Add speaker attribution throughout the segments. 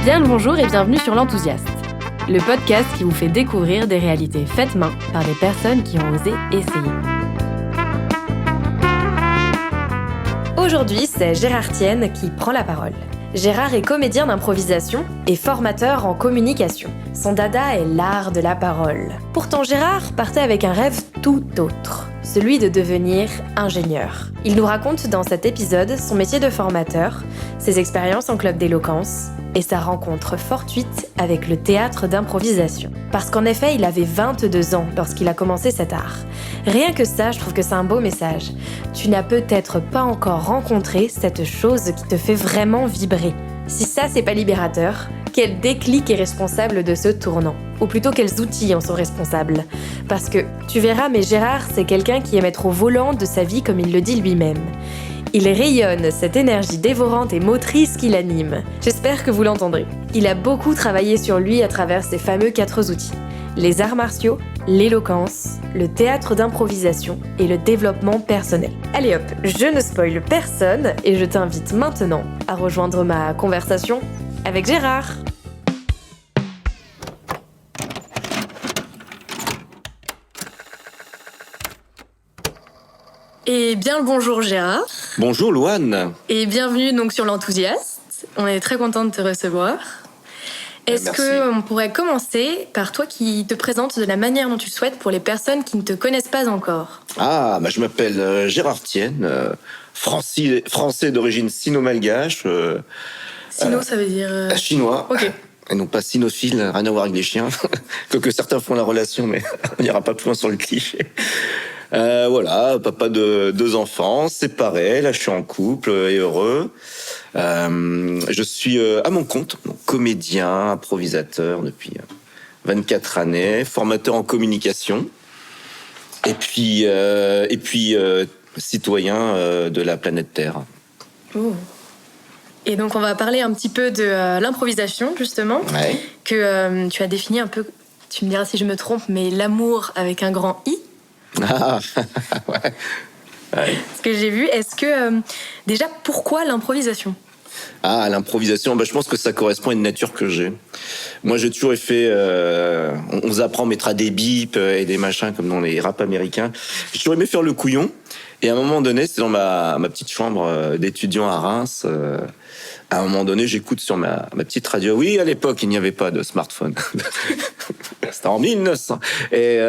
Speaker 1: Bien le bonjour et bienvenue sur l'Enthousiaste, le podcast qui vous fait découvrir des réalités faites main par des personnes qui ont osé essayer. Aujourd'hui, c'est Gérard Tienne qui prend la parole. Gérard est comédien d'improvisation et formateur en communication. Son dada est l'art de la parole. Pourtant, Gérard partait avec un rêve tout autre, celui de devenir ingénieur. Il nous raconte dans cet épisode son métier de formateur, ses expériences en club d'éloquence et sa rencontre fortuite avec le théâtre d'improvisation. Parce qu'en effet, il avait 22 ans lorsqu'il a commencé cet art. Rien que ça, je trouve que c'est un beau message. Tu n'as peut-être pas encore rencontré cette chose qui te fait vraiment vibrer. Si ça, c'est pas libérateur, quel déclic est responsable de ce tournant ? Ou plutôt, quels outils en sont responsables ? Parce que, tu verras, mais Gérard, c'est quelqu'un qui aime être au volant de sa vie comme il le dit lui-même. Il rayonne cette énergie dévorante et motrice qui l'anime. J'espère que vous l'entendrez. Il a beaucoup travaillé sur lui à travers ses fameux 4 outils. Les arts martiaux, l'éloquence, le théâtre d'improvisation et le développement personnel. Allez hop, je ne spoile personne et je t'invite maintenant à rejoindre ma conversation avec Gérard. Et bien le bonjour Gérard.
Speaker 2: Bonjour Louane.
Speaker 1: Et bienvenue donc sur l'Enthousiaste. On est très content de te recevoir. Est-ce qu'on pourrait commencer par toi qui te présentes de la manière dont tu souhaites pour les personnes qui ne te connaissent pas encore ?
Speaker 2: Je m'appelle Gérard Tienne, français d'origine sino-malgache.
Speaker 1: Sino, ça veut dire...
Speaker 2: Chinois.
Speaker 1: Ok.
Speaker 2: Et non pas sinophile, rien à voir avec les chiens. Quoique certains font la relation, mais on n'ira pas plus loin sur le cliché. Papa de 2 enfants, séparés, là je suis en couple et heureux. Je suis à mon compte, donc comédien, improvisateur depuis 24 années, formateur en communication, et puis citoyen de la planète Terre.
Speaker 1: Oh. Et donc on va parler un petit peu de l'improvisation justement,
Speaker 2: Ouais.
Speaker 1: que tu as défini un peu, tu me diras si je me trompe, mais l'amour avec un grand I.
Speaker 2: Ah, ouais.
Speaker 1: Ce que j'ai vu, est-ce que déjà pourquoi l'improvisation ?
Speaker 2: L'improvisation, je pense que ça correspond à une nature que j'ai. Moi, j'ai toujours fait... on vous apprend à mettre à des bips et des machins comme dans les raps américains. J'ai toujours aimé faire le couillon. Et à un moment donné, c'était dans ma petite chambre d'étudiant à Reims. À un moment donné, j'écoute sur ma petite radio. Oui, à l'époque, il n'y avait pas de smartphone. C'était en 1900. Et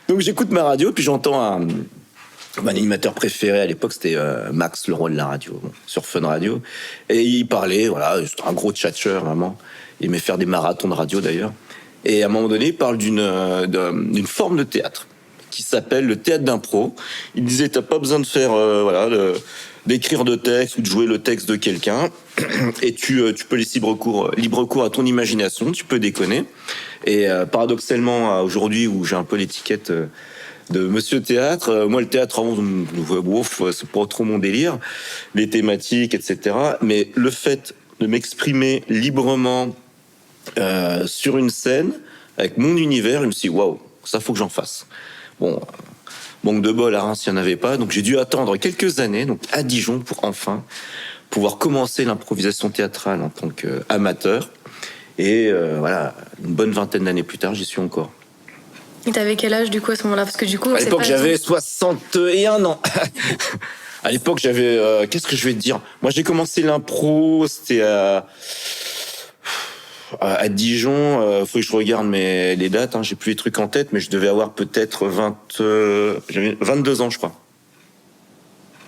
Speaker 2: donc, j'écoute ma radio, puis j'entends mon animateur préféré à l'époque, c'était Max, le roi de la radio, sur Fun Radio. Et il parlait, c'était un gros tchatcheur, vraiment. Il aimait faire des marathons de radio, d'ailleurs. Et à un moment donné, il parle d'une forme de théâtre qui s'appelle le théâtre d'impro. Il disait, t'as pas besoin de faire, d'écrire de texte ou de jouer le texte de quelqu'un. Et tu peux laisser libre cours à ton imagination, tu peux déconner. Et paradoxalement, aujourd'hui, où j'ai un peu l'étiquette... de Monsieur Théâtre. Moi, le théâtre, c'est pas trop mon délire, les thématiques, etc. Mais le fait de m'exprimer librement sur une scène, avec mon univers, je me suis dit, waouh, ça faut que j'en fasse. Bon, manque de bol, à Reims, il n'y en avait pas, donc j'ai dû attendre quelques années, donc à Dijon, pour enfin pouvoir commencer l'improvisation théâtrale en tant qu'amateur. Et une bonne vingtaine d'années plus tard, j'y suis encore.
Speaker 1: Et t'avais quel âge du coup à ce moment-là ? Parce que du coup,
Speaker 2: à l'époque, j'avais 61 ans. À l'époque, j'avais... qu'est-ce que je vais te dire ? Moi, j'ai commencé l'impro, c'était à Dijon. Faut que je regarde les dates. J'ai plus les trucs en tête, mais je devais avoir peut-être j'avais 22 ans, je crois.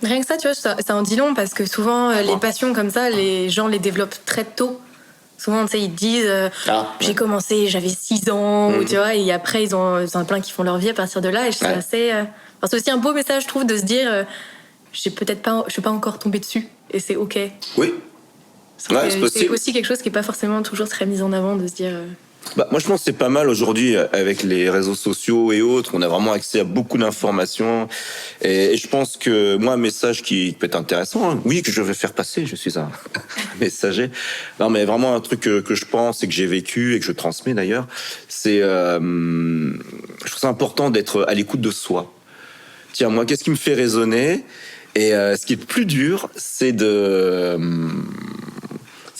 Speaker 1: Rien que ça, tu vois, ça en dit long, parce que souvent, les passions comme ça, les gens les développent très tôt. Souvent, tu sais, ils disent j'ai commencé, j'avais 6 ans, ou tu vois, et après, ils ont plein qui font leur vie à partir de là, et je trouve assez... c'est aussi un beau message, je trouve, de se dire je suis pas encore tombée dessus, et c'est ok.
Speaker 2: Oui. C'est possible.
Speaker 1: C'est aussi quelque chose qui est pas forcément toujours très mis en avant, de se dire...
Speaker 2: moi, je pense que c'est pas mal aujourd'hui avec les réseaux sociaux et autres. On a vraiment accès à beaucoup d'informations. Et je pense que moi, un message qui peut être intéressant, oui, que je vais faire passer, je suis un messager. Non, mais vraiment un truc que je pense et que j'ai vécu et que je transmets d'ailleurs, c'est... je trouve ça important d'être à l'écoute de soi. Tiens, moi, qu'est-ce qui me fait résonner ? Et ce qui est le plus dur, c'est de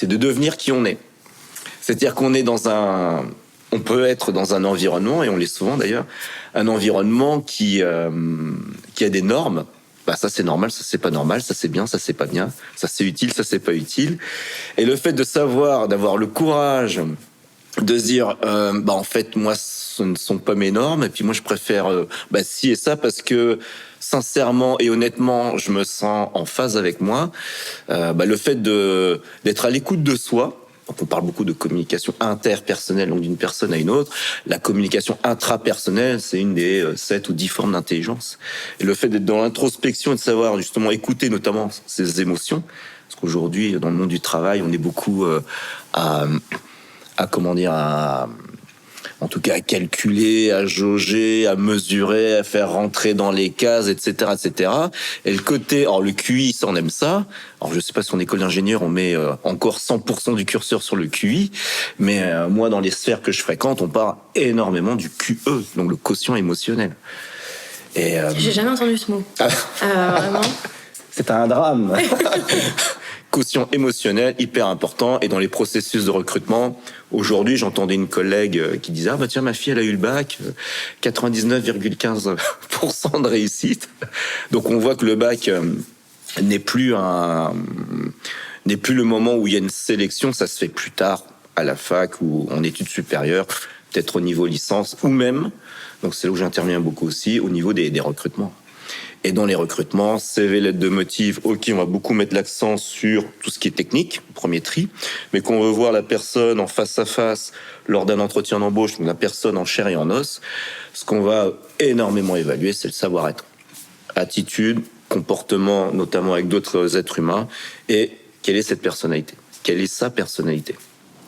Speaker 2: devenir qui on est. C'est-à-dire on peut être dans un environnement, et on l'est souvent d'ailleurs, un environnement qui a des normes. Bah ça c'est normal, ça c'est pas normal, ça c'est bien, ça c'est pas bien, ça c'est utile, ça c'est pas utile. Et le fait de savoir, d'avoir le courage de se dire, en fait moi ce ne sont pas mes normes, et puis moi je préfère ci et ça parce que sincèrement et honnêtement je me sens en phase avec moi. Le fait d'être à l'écoute de soi. Donc on parle beaucoup de communication interpersonnelle, donc d'une personne à une autre. La communication intrapersonnelle, c'est une des 7 ou 10 formes d'intelligence. Et le fait d'être dans l'introspection et de savoir justement écouter notamment ses émotions, parce qu'aujourd'hui, dans le monde du travail, on est beaucoup en tout cas à calculer, à jauger, à mesurer, à faire rentrer dans les cases, etc., etc. Et le côté, le QI, ça on aime ça. Alors je sais pas si en école d'ingénieur on met encore 100% du curseur sur le QI, mais moi dans les sphères que je fréquente, on parle énormément du QE, donc le quotient émotionnel.
Speaker 1: Et j'ai jamais entendu ce mot. Vraiment.
Speaker 2: C'est un drame. Quotient émotionnel, hyper important. Et dans les processus de recrutement, aujourd'hui, j'entendais une collègue qui disait « Ah bah tiens, ma fille, elle a eu le bac, 99,15% de réussite. » Donc on voit que le bac n'est plus le moment où il y a une sélection, ça se fait plus tard, à la fac ou en études supérieures, peut-être au niveau licence, ou même, donc c'est là où j'interviens beaucoup aussi, au niveau des recrutements. Et dans les recrutements, CV, lettre de motif, ok, on va beaucoup mettre l'accent sur tout ce qui est technique, premier tri, mais qu'on veut voir la personne en face à face lors d'un entretien d'embauche, donc la personne en chair et en os, ce qu'on va énormément évaluer, c'est le savoir-être. Attitude, comportement, notamment avec d'autres êtres humains, et quelle est cette personnalité ? Quelle est sa personnalité ?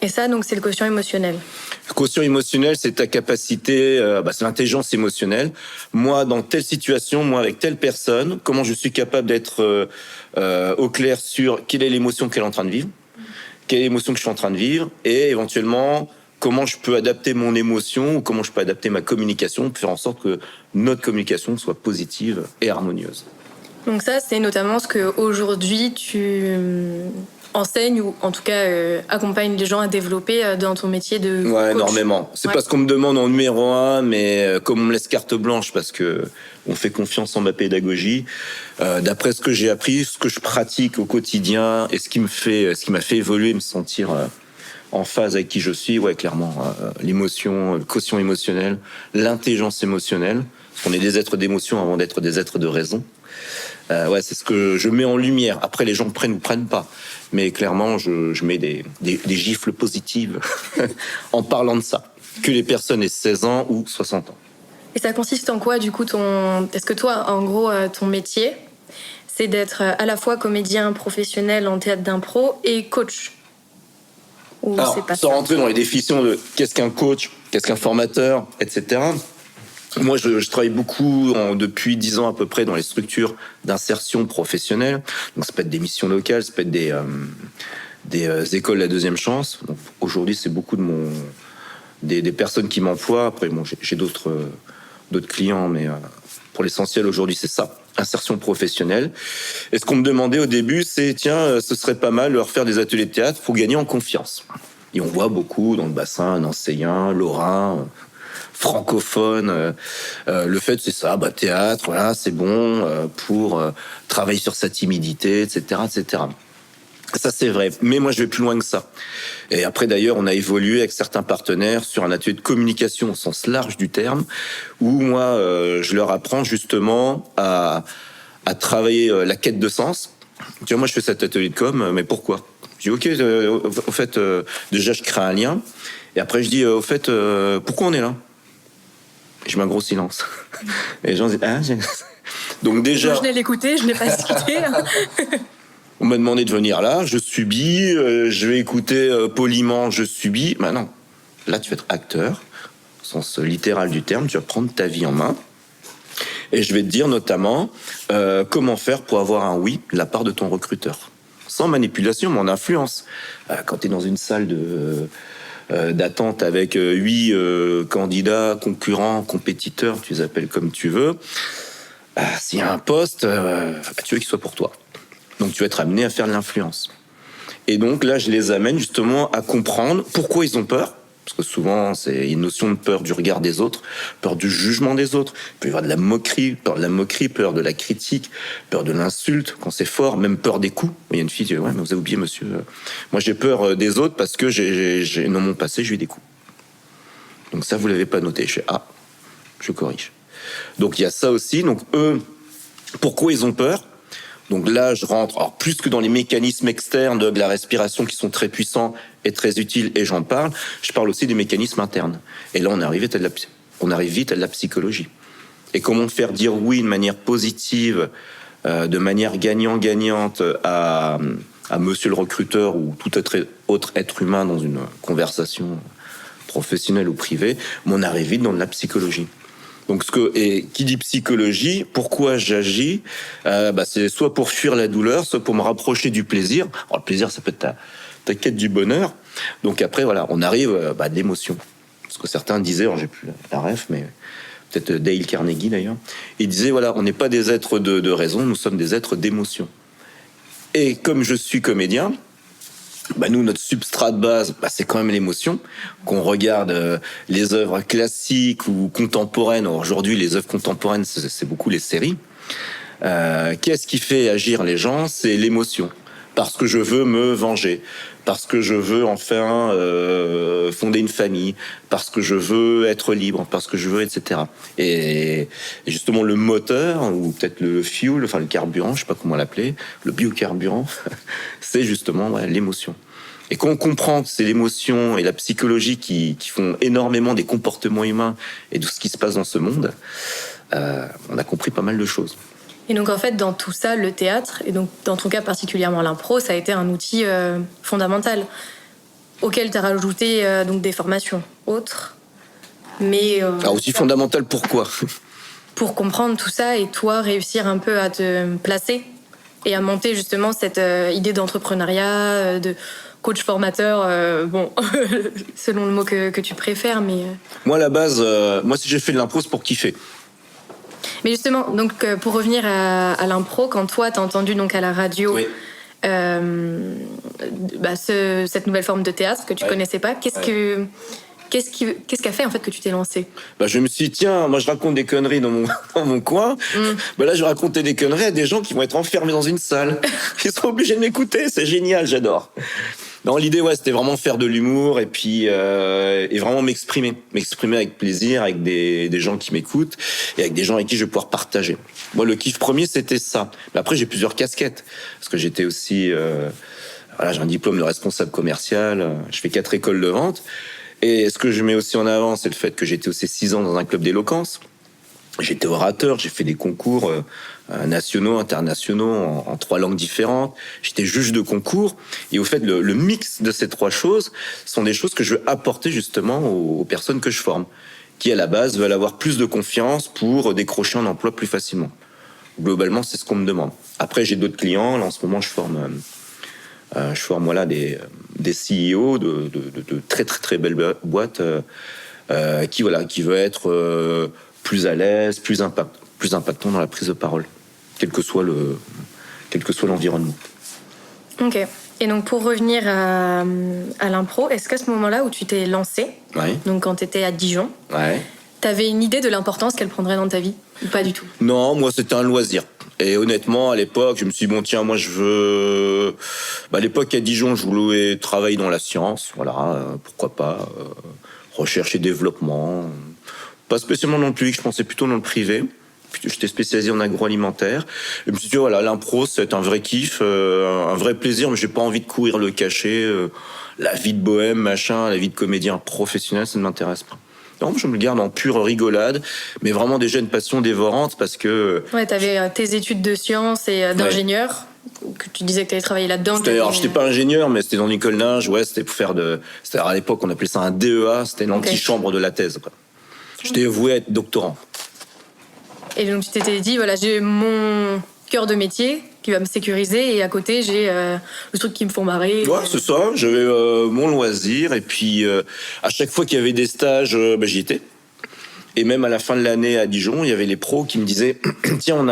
Speaker 1: Et ça, donc, c'est le quotient émotionnel.
Speaker 2: Le quotient émotionnel, c'est ta capacité, c'est l'intelligence émotionnelle. Moi, dans telle situation, moi, avec telle personne, comment je suis capable d'être au clair sur quelle est l'émotion qu'elle est en train de vivre, quelle est l'émotion que je suis en train de vivre, et éventuellement, comment je peux adapter mon émotion ou comment je peux adapter ma communication pour faire en sorte que notre communication soit positive et harmonieuse.
Speaker 1: Donc ça, c'est notamment ce que aujourd'hui tu enseigne ou en tout cas accompagne les gens à développer dans ton métier de coach.
Speaker 2: Ouais, énormément. C'est pas ce qu'on me demande en numéro 1, mais comme on me laisse carte blanche parce que on fait confiance en ma pédagogie, d'après ce que j'ai appris, ce que je pratique au quotidien et ce qui m'a fait évoluer, me sentir en phase avec qui je suis, ouais, clairement, l'émotion, le quotient émotionnel, l'intelligence émotionnelle, parce qu'on est des êtres d'émotion avant d'être des êtres de raison. C'est ce que je mets en lumière. Après, les gens prennent ou prennent pas. Mais clairement, je mets des gifles positives en parlant de ça. Que les personnes aient 16 ans ou 60 ans.
Speaker 1: Et ça consiste en quoi, du coup, est-ce que toi, en gros, ton métier, c'est d'être à la fois comédien professionnel en théâtre d'impro et coach? Ou
Speaker 2: alors,
Speaker 1: c'est pas
Speaker 2: sans
Speaker 1: ça
Speaker 2: rentrer dans les définitions de qu'est-ce qu'un coach, qu'est-ce qu'un formateur, etc. Moi, je travaille beaucoup depuis 10 ans à peu près dans les structures d'insertion professionnelle. Donc, ça peut être des missions locales, ça peut être des écoles La Deuxième Chance. Donc, aujourd'hui, c'est beaucoup des personnes qui m'emploient. Après, j'ai d'autres clients, mais pour l'essentiel aujourd'hui, c'est ça, insertion professionnelle. Et ce qu'on me demandait au début, c'est tiens, ce serait pas mal de leur faire des ateliers de théâtre pour gagner en confiance. Et on voit beaucoup dans le bassin nancéien, lorrain, francophone, le fait c'est ça, théâtre, voilà, c'est bon pour travailler sur sa timidité, etc., etc. Ça c'est vrai, mais moi je vais plus loin que ça. Et après d'ailleurs, on a évolué avec certains partenaires sur un atelier de communication au sens large du terme, où moi je leur apprends justement à travailler la quête de sens. Tu vois, moi je fais cet atelier de com, mais pourquoi ? Je dis ok, au fait, déjà je crée un lien, et après je dis au fait, pourquoi on est là ? Je mets un gros silence. Et les gens disent donc déjà.
Speaker 1: Moi, je l'ai écouté, je l'ai pas cité.
Speaker 2: On m'a demandé de venir là, je subis, je vais écouter poliment, je subis. Non, là tu vas être acteur, au sens littéral du terme, tu vas prendre ta vie en main. Et je vais te dire notamment comment faire pour avoir un oui de la part de ton recruteur. Sans manipulation, mais en influence. Quand tu es dans une salle d'attente avec 8 candidats, concurrents, compétiteurs, tu les appelles comme tu veux, s'il y a un poste, tu veux qu'il soit pour toi. Donc tu vas être amené à faire de l'influence. Et donc là, je les amène justement à comprendre pourquoi ils ont peur. Parce que souvent, c'est une notion de peur du regard des autres, peur du jugement des autres. Il peut y avoir de la moquerie, peur de la critique, peur de l'insulte quand c'est fort, même peur des coups. Il y a une fille qui dit, ouais, mais vous avez oublié, monsieur. Moi, j'ai peur des autres parce que dans mon passé, j'ai eu des coups. Donc ça, vous l'avez pas noté. Je fais, je corrige. Donc il y a ça aussi. Donc eux, pourquoi ils ont peur? Donc là, je rentre, alors plus que dans les mécanismes externes de la respiration qui sont très puissants et très utiles, et j'en parle, je parle aussi des mécanismes internes. Et là, on arrive vite à de la psychologie. Et comment faire dire oui de manière positive, de manière gagnant-gagnante à monsieur le recruteur ou tout autre être humain dans une conversation professionnelle ou privée, mais on arrive vite dans de la psychologie. Donc qui dit psychologie, pourquoi j'agis, c'est soit pour fuir la douleur, soit pour me rapprocher du plaisir. Alors le plaisir, ça peut être ta quête du bonheur. Donc après, voilà, on arrive à de l'émotion. Parce que certains disaient, alors j'ai plus la ref, mais peut-être Dale Carnegie d'ailleurs, il disait, voilà, on n'est pas des êtres de raison, nous sommes des êtres d'émotion. Et comme je suis comédien, nous, notre substrat de base, c'est quand même l'émotion. Qu'on regarde les œuvres classiques ou contemporaines. Aujourd'hui, les œuvres contemporaines, c'est beaucoup les séries. Qu'est-ce qui fait agir les gens? C'est l'émotion. Parce que je veux me venger. Parce que je veux enfin fonder une famille. Parce que je veux être libre. Parce que je veux, etc. Et justement, le moteur, ou peut-être le fuel, enfin le carburant, je sais pas comment l'appeler, le biocarburant, c'est justement l'émotion. Et quand on comprend que c'est l'émotion et la psychologie qui font énormément des comportements humains et de ce qui se passe dans ce monde, on a compris pas mal de choses.
Speaker 1: Et donc en fait, dans tout ça, le théâtre, et donc dans ton cas particulièrement l'impro, ça a été un outil fondamental, auquel tu as rajouté donc des formations autres, mais...
Speaker 2: aussi fondamental, pourquoi?
Speaker 1: Pour comprendre tout ça et toi réussir un peu à te placer et à monter justement cette idée d'entrepreneuriat, de coach formateur, selon le mot que tu préfères, mais...
Speaker 2: Moi, à la base, si j'ai fait de l'impro, c'est pour kiffer.
Speaker 1: Mais justement, donc pour revenir à l'impro, quand toi t'as entendu donc à la radio
Speaker 2: oui.
Speaker 1: Cette nouvelle forme de théâtre que tu connaissais pas, qu'est-ce qui a fait en fait que tu t'es lancé?
Speaker 2: Je me suis dit, tiens, moi je raconte des conneries dans mon coin. Là, je vais raconter des conneries à des gens qui vont être enfermés dans une salle. Ils seront obligés de m'écouter, c'est génial, j'adore. Non, l'idée, c'était vraiment faire de l'humour et puis et vraiment m'exprimer avec plaisir, avec des gens qui m'écoutent et avec des gens avec qui je vais pouvoir partager. Moi, le kiff premier, c'était ça. Mais après, j'ai plusieurs casquettes parce que j'étais aussi, j'ai un diplôme de responsable commercial. Je fais 4 écoles de vente. Et ce que je mets aussi en avant, c'est le fait que j'étais aussi 6 ans dans un club d'éloquence. J'étais orateur, j'ai fait des concours nationaux, internationaux, en 3 langues différentes. J'étais juge de concours. Et au fait, le mix de ces 3 choses sont des choses que je veux apporter justement aux personnes que je forme, qui à la base veulent avoir plus de confiance pour décrocher un emploi plus facilement. Globalement, c'est ce qu'on me demande. Après, j'ai d'autres clients. Là, en ce moment, je forme des CEO de très très très belles boîtes qui veulent être plus à l'aise, plus impactant dans la prise de parole, quel que soit l'environnement.
Speaker 1: Ok. Et donc pour revenir à l'impro, est-ce qu'à ce moment-là où tu t'es lancé, donc quand tu étais à Dijon, t'avais une idée de l'importance qu'elle prendrait dans ta vie ou pas du tout?
Speaker 2: Non, moi c'était un loisir. Et honnêtement, à l'époque, je me suis dit, bon, tiens, moi, je veux... à l'époque, à Dijon, je voulais travailler dans la science. Voilà, pourquoi pas. Recherche et développement. Pas spécialement dans le public, je pensais plutôt dans le privé. J'étais spécialisé en agroalimentaire. Et je me suis dit, voilà, l'impro, c'est un vrai kiff, un vrai plaisir, mais j'ai pas envie de courir le cachet. La vie de bohème, machin, la vie de comédien professionnel, ça ne m'intéresse pas. Non, je me le garde en pure rigolade, mais vraiment déjà une passion dévorante parce que...
Speaker 1: Ouais, t'avais tes études de sciences et d'ingénieur, que tu disais que t'avais travaillé là-dedans.
Speaker 2: Alors, j'étais pas ingénieur, mais c'était dans l'école d'Inge, c'était pour faire c'était à l'époque, on appelait ça un DEA, c'était l'antichambre de la thèse, quoi. J'étais voué à être doctorant. Et
Speaker 1: donc, tu t'étais dit, voilà, j'ai mon cœur de métier qui va me sécuriser et à côté, j'ai le truc qui me font marrer.
Speaker 2: Ouais, c'est ça. J'avais mon loisir et puis à chaque fois qu'il y avait des stages, j'y étais. Et même à la fin de l'année à Dijon, il y avait les pros qui me disaient tiens,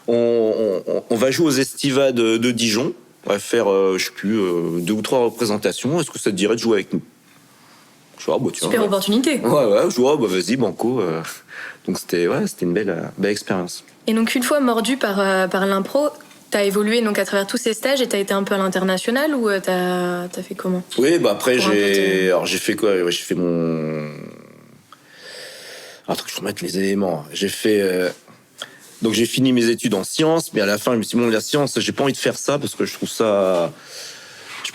Speaker 2: on va jouer aux Estivades de Dijon. On va faire, je sais plus, 2 ou 3 représentations. Est-ce que ça te dirait de jouer avec nous? Je dis, tiens,
Speaker 1: Super opportunité.
Speaker 2: Ouais, je dis, vas-y, banco. Donc c'était une belle expérience.
Speaker 1: Et donc une fois mordu par l'impro, t'as évolué donc à travers tous ces stages et t'as été un peu à l'international ou t'as fait comment?
Speaker 2: Oui, après j'ai fait quoi? Ouais, j'ai fait mon... Attends que je remette les éléments. J'ai fait... Donc j'ai fini mes études en sciences, mais à la fin je me suis dit, la science, j'ai pas envie de faire ça parce que je trouve ça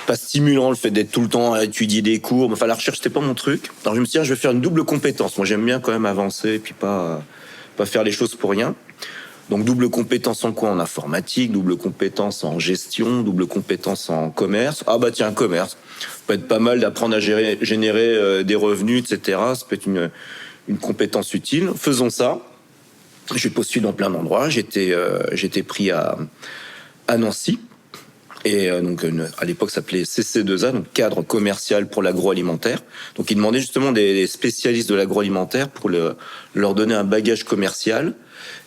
Speaker 2: pas stimulant, le fait d'être tout le temps à étudier des cours. Enfin, la recherche, c'était pas mon truc. Alors je me suis dit, je vais faire une double compétence. Moi, j'aime bien quand même avancer et puis pas faire les choses pour rien. Donc double compétence en quoi? En informatique, double compétence en gestion, double compétence en commerce. Ah bah tiens, commerce. Ça peut être pas mal d'apprendre à générer des revenus, etc. Ça peut être une compétence utile. Faisons ça. J'ai postulé dans plein d'endroits. J'étais pris à Nancy. Et donc à l'époque ça s'appelait CC2A, donc cadre commercial pour l'agroalimentaire. Donc ils demandaient justement des spécialistes de l'agroalimentaire pour leur donner un bagage commercial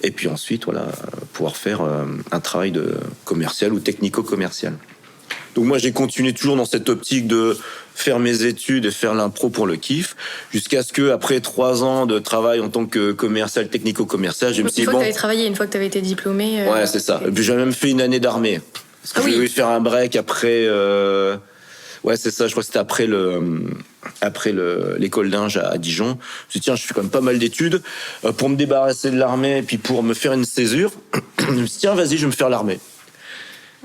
Speaker 2: et puis ensuite pouvoir faire un travail de commercial ou technico-commercial. Donc moi j'ai continué toujours dans cette optique de faire mes études et faire l'impro pour le kiff, jusqu'à ce que après 3 ans de travail en tant que commercial, technico-commercial, je me suis dit
Speaker 1: une fois que t'avais travaillé, une fois que t'avais été diplômé.
Speaker 2: Ouais, c'est ça. Et puis j'ai même fait une année d'armée. Parce que j'ai voulu faire un break après... Ouais, c'est ça, je crois que c'était après l'école d'Inge à Dijon. Je me suis dit, tiens, je fais quand même pas mal d'études pour me débarrasser de l'armée et puis pour me faire une césure. Je me suis dit, tiens, vas-y, je vais me faire l'armée.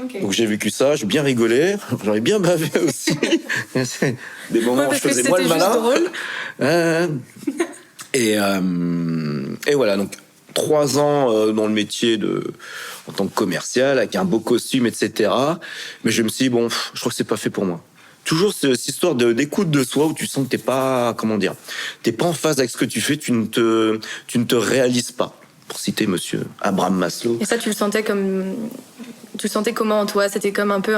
Speaker 2: Okay. Donc j'ai vécu ça, j'ai bien rigolé, j'en ai bien bavé aussi. Des moments où je faisais moi le malin. Et voilà, donc 3 ans dans le métier en tant que commercial, avec un beau costume, etc. Mais je me suis dit, je crois que c'est pas fait pour moi. Toujours cette histoire d'écoute de soi où tu sens que t'es pas en phase avec ce que tu fais, tu ne te réalises pas. Pour citer monsieur Abraham Maslow.
Speaker 1: Et ça, tu le sentais comment en toi? C'était comme un peu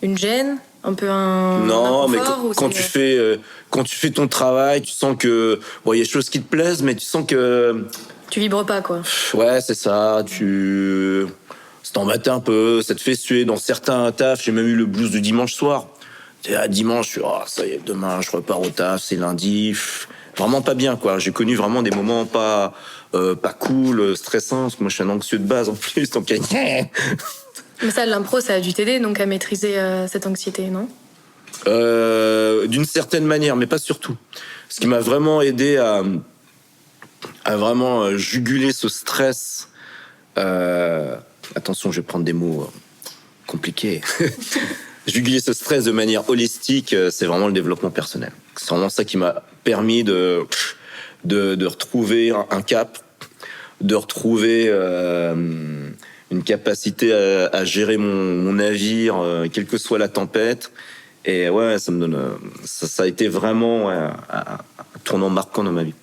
Speaker 1: une gêne, un peu un
Speaker 2: non, mais quand tu fais ton travail, tu sens que il y a des choses qui te plaisent, mais tu sens que
Speaker 1: tu vibres pas, quoi.
Speaker 2: Ouais, c'est ça. Ça t'embête un peu, ça te fait suer. Dans certains tafs, j'ai même eu le blues du dimanche soir. Dimanche, je suis, ça y est, demain, je repars au taf, c'est lundi. Vraiment pas bien, quoi. J'ai connu vraiment des moments pas cool, stressants. Parce que moi, je suis un anxieux de base, en plus. Donc,
Speaker 1: mais ça, l'impro, ça a dû t'aider donc à maîtriser cette anxiété, non?
Speaker 2: D'une certaine manière, mais pas surtout. Ce qui m'a vraiment aidé à vraiment juguler ce stress. Attention, je vais prendre des mots compliqués. Juguler ce stress de manière holistique, c'est vraiment le développement personnel. C'est vraiment ça qui m'a permis de retrouver un cap, de retrouver une capacité à gérer mon navire, quelle que soit la tempête. Et ouais, ça a été vraiment un tournant marquant dans ma vie.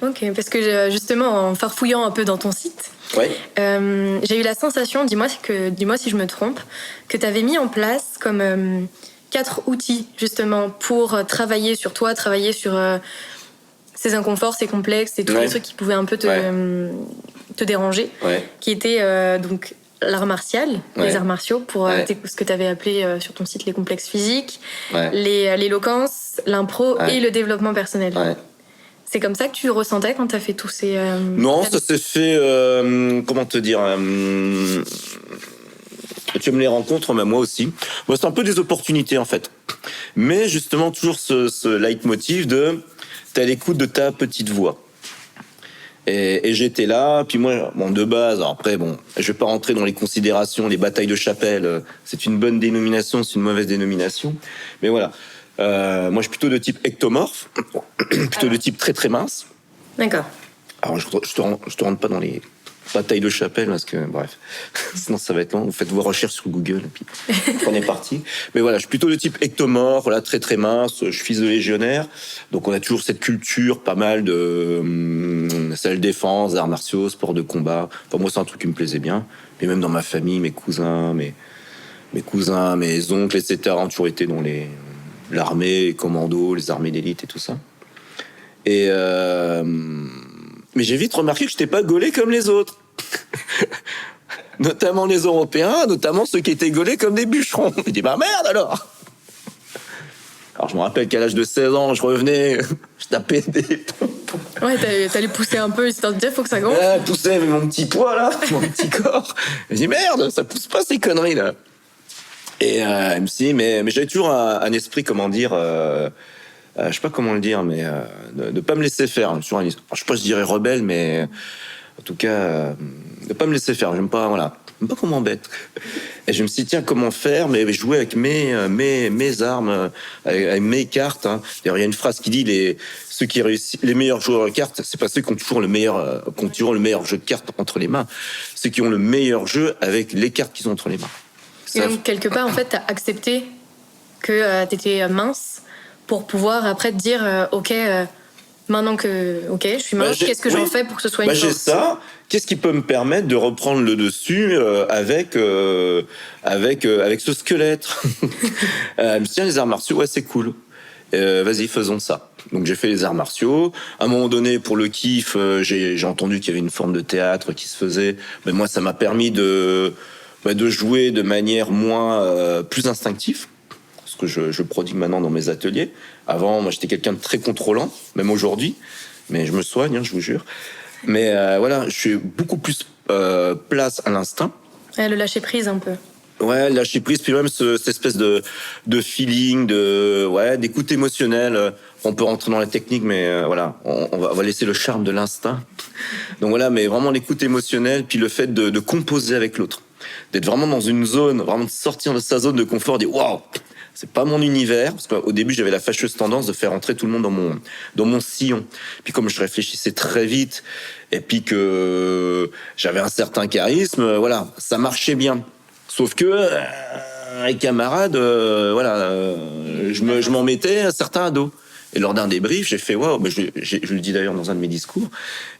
Speaker 1: Ok, parce que justement, en farfouillant un peu dans ton site,
Speaker 2: ouais.
Speaker 1: J'ai eu la sensation, dis-moi si je me trompe, que tu avais mis en place comme 4 outils justement pour travailler sur toi, travailler sur ces inconforts, ces complexes et tous les trucs qui pouvaient un peu te déranger, qui étaient donc l'art martial, les arts martiaux, pour ce que tu avais appelé sur ton site les complexes physiques, l'éloquence, l'impro et le développement personnel. Ouais. C'est comme ça que tu ressentais quand t'as fait tous ces...
Speaker 2: Non, ça s'est fait... comment te dire tu me les rencontres, mais moi aussi. Moi, c'est un peu des opportunités, en fait. Mais justement, toujours ce leitmotiv de... T'es à l'écoute de ta petite voix. Et j'étais là, puis moi, de base, alors après, je vais pas rentrer dans les considérations, les batailles de chapelle, c'est une bonne dénomination, c'est une mauvaise dénomination. Mais voilà. Moi, je suis plutôt de type ectomorphe, plutôt de type très très mince.
Speaker 1: D'accord.
Speaker 2: Alors, je te rentre pas dans les batailles de chapelle parce que, bref, sinon ça va être long. Vous faites vos recherches sur Google et puis on est parti. Mais voilà, je suis plutôt de type ectomorphe, voilà, très très mince. Je suis fils de légionnaire, donc on a toujours cette culture, pas mal de self-défense, arts martiaux, sport de combat. Enfin, moi, c'est un truc qui me plaisait bien. Mais même dans ma famille, mes cousins, mes oncles, etc., ont toujours été dans l'armée, les commandos, les armées d'élite et tout ça. Et mais j'ai vite remarqué que je n'étais pas gaulé comme les autres. notamment les Européens, notamment ceux qui étaient gaulés comme des bûcherons. Je dis, bah merde alors. Alors je me rappelle qu'à l'âge de 16 ans, je revenais, je tapais des pompes.
Speaker 1: Ouais, t'allais pousser un peu, histoire de dire, faut que ça gonfle.
Speaker 2: Ouais, pousser avec mon petit poids là, mon petit corps. Je dis, merde, ça pousse pas ces conneries là. Et elle me dit, mais j'avais toujours un esprit, comment dire, je sais pas comment le dire, mais de pas me laisser faire. Je sais pas, je dirais rebelle, mais en tout cas, de pas me laisser faire. J'aime pas, voilà, j'aime pas qu'on m'embête. Et je me suis dit, tiens, comment faire? Mais jouer avec mes armes, avec mes cartes. Hein. D'ailleurs, il y a une phrase qui dit ceux qui réussissent, les meilleurs joueurs de cartes, c'est pas ceux qui ont toujours le meilleur jeu de cartes entre les mains. Ceux qui ont le meilleur jeu avec les cartes qu'ils ont entre les mains.
Speaker 1: Et donc, quelque part, en fait, t'as accepté que t'étais mince pour pouvoir après te dire, ok, maintenant que, ok, je suis mince, qu'est-ce que j'en fais pour que ce soit une force?
Speaker 2: J'ai ça. Qu'est-ce qui peut me permettre de reprendre le dessus avec ce squelette? Je me suis dit, les arts martiaux, ouais, c'est cool. Vas-y, faisons ça. Donc j'ai fait les arts martiaux. À un moment donné, pour le kiff, j'ai entendu qu'il y avait une forme de théâtre qui se faisait. Mais moi, ça m'a permis de jouer de manière plus instinctive. Ce que je prodigue maintenant dans mes ateliers. Avant, moi, j'étais quelqu'un de très contrôlant, même aujourd'hui. Mais je me soigne, hein, je vous jure. Mais voilà, je suis beaucoup plus place à l'instinct.
Speaker 1: Ouais, le lâcher prise un peu.
Speaker 2: Ouais, lâcher prise, puis même cette espèce de feeling, d'écoute émotionnelle. On peut rentrer dans la technique, mais voilà, on va laisser le charme de l'instinct. Donc voilà, mais vraiment l'écoute émotionnelle, puis le fait de composer avec l'autre. D'être vraiment dans une zone, vraiment de sortir de sa zone de confort, dire waouh, c'est pas mon univers, parce qu'au début j'avais la fâcheuse tendance de faire entrer tout le monde dans mon sillon. Puis comme je réfléchissais très vite, et puis que j'avais un certain charisme, voilà, ça marchait bien. Sauf que les camarades, je m'en mettais à certains à dos. Et lors d'un débrief, j'ai fait waouh, je le dis d'ailleurs dans un de mes discours.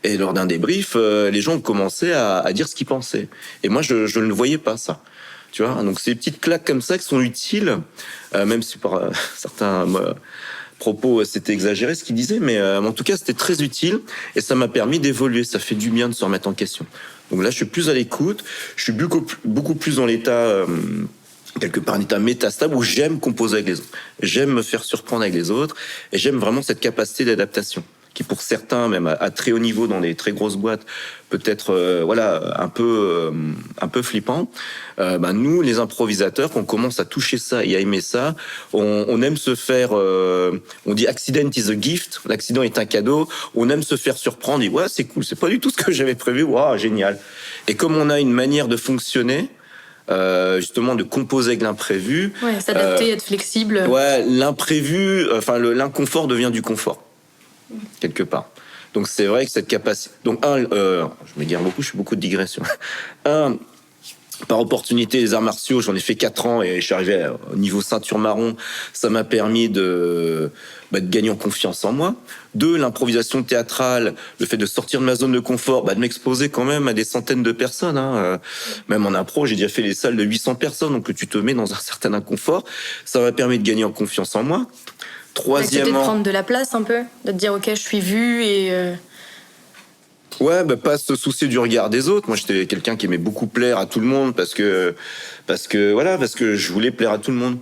Speaker 2: Et lors d'un débrief, les gens ont commencé à dire ce qu'ils pensaient. Et moi, je ne voyais pas ça. Tu vois, donc c'est des petites claques comme ça qui sont utiles, même si par certains propos c'était exagéré ce qu'ils disaient, mais en tout cas c'était très utile et ça m'a permis d'évoluer. Ça fait du bien de se remettre en question. Donc là, je suis plus à l'écoute, je suis beaucoup plus dans l'état quelque part un état métastable où j'aime composer avec les autres, j'aime me faire surprendre avec les autres et j'aime vraiment cette capacité d'adaptation qui pour certains même à très haut niveau dans des très grosses boîtes peut être un peu flippant. Nous les improvisateurs, quand on commence à toucher ça et à aimer ça, on aime se faire on dit accident is a gift, l'accident est un cadeau, on aime se faire surprendre, et ouais, c'est cool, c'est pas du tout ce que j'avais prévu, waouh, génial. Et comme on a une manière de fonctionner, justement de composer avec l'imprévu,
Speaker 1: s'adapter, être flexible.
Speaker 2: Ouais, l'imprévu, l'inconfort devient du confort quelque part. Donc c'est vrai que cette capacité. Donc je m'égare beaucoup, je fais beaucoup de digressions. Par opportunité, les arts martiaux, j'en ai fait 4 ans et je suis arrivé au niveau ceinture marron. Ça m'a permis de gagner en confiance en moi. 2, l'improvisation théâtrale, le fait de sortir de ma zone de confort, de m'exposer quand même à des centaines de personnes. Même en impro, j'ai déjà fait les salles de 800 personnes, donc tu te mets dans un certain inconfort. Ça m'a permis de gagner en confiance en moi. Troisièmement,
Speaker 1: de prendre de la place un peu, de te dire ok, je suis vu et
Speaker 2: ouais, pas se soucier du regard des autres. Moi, j'étais quelqu'un qui aimait beaucoup plaire à tout le monde parce que je voulais plaire à tout le monde.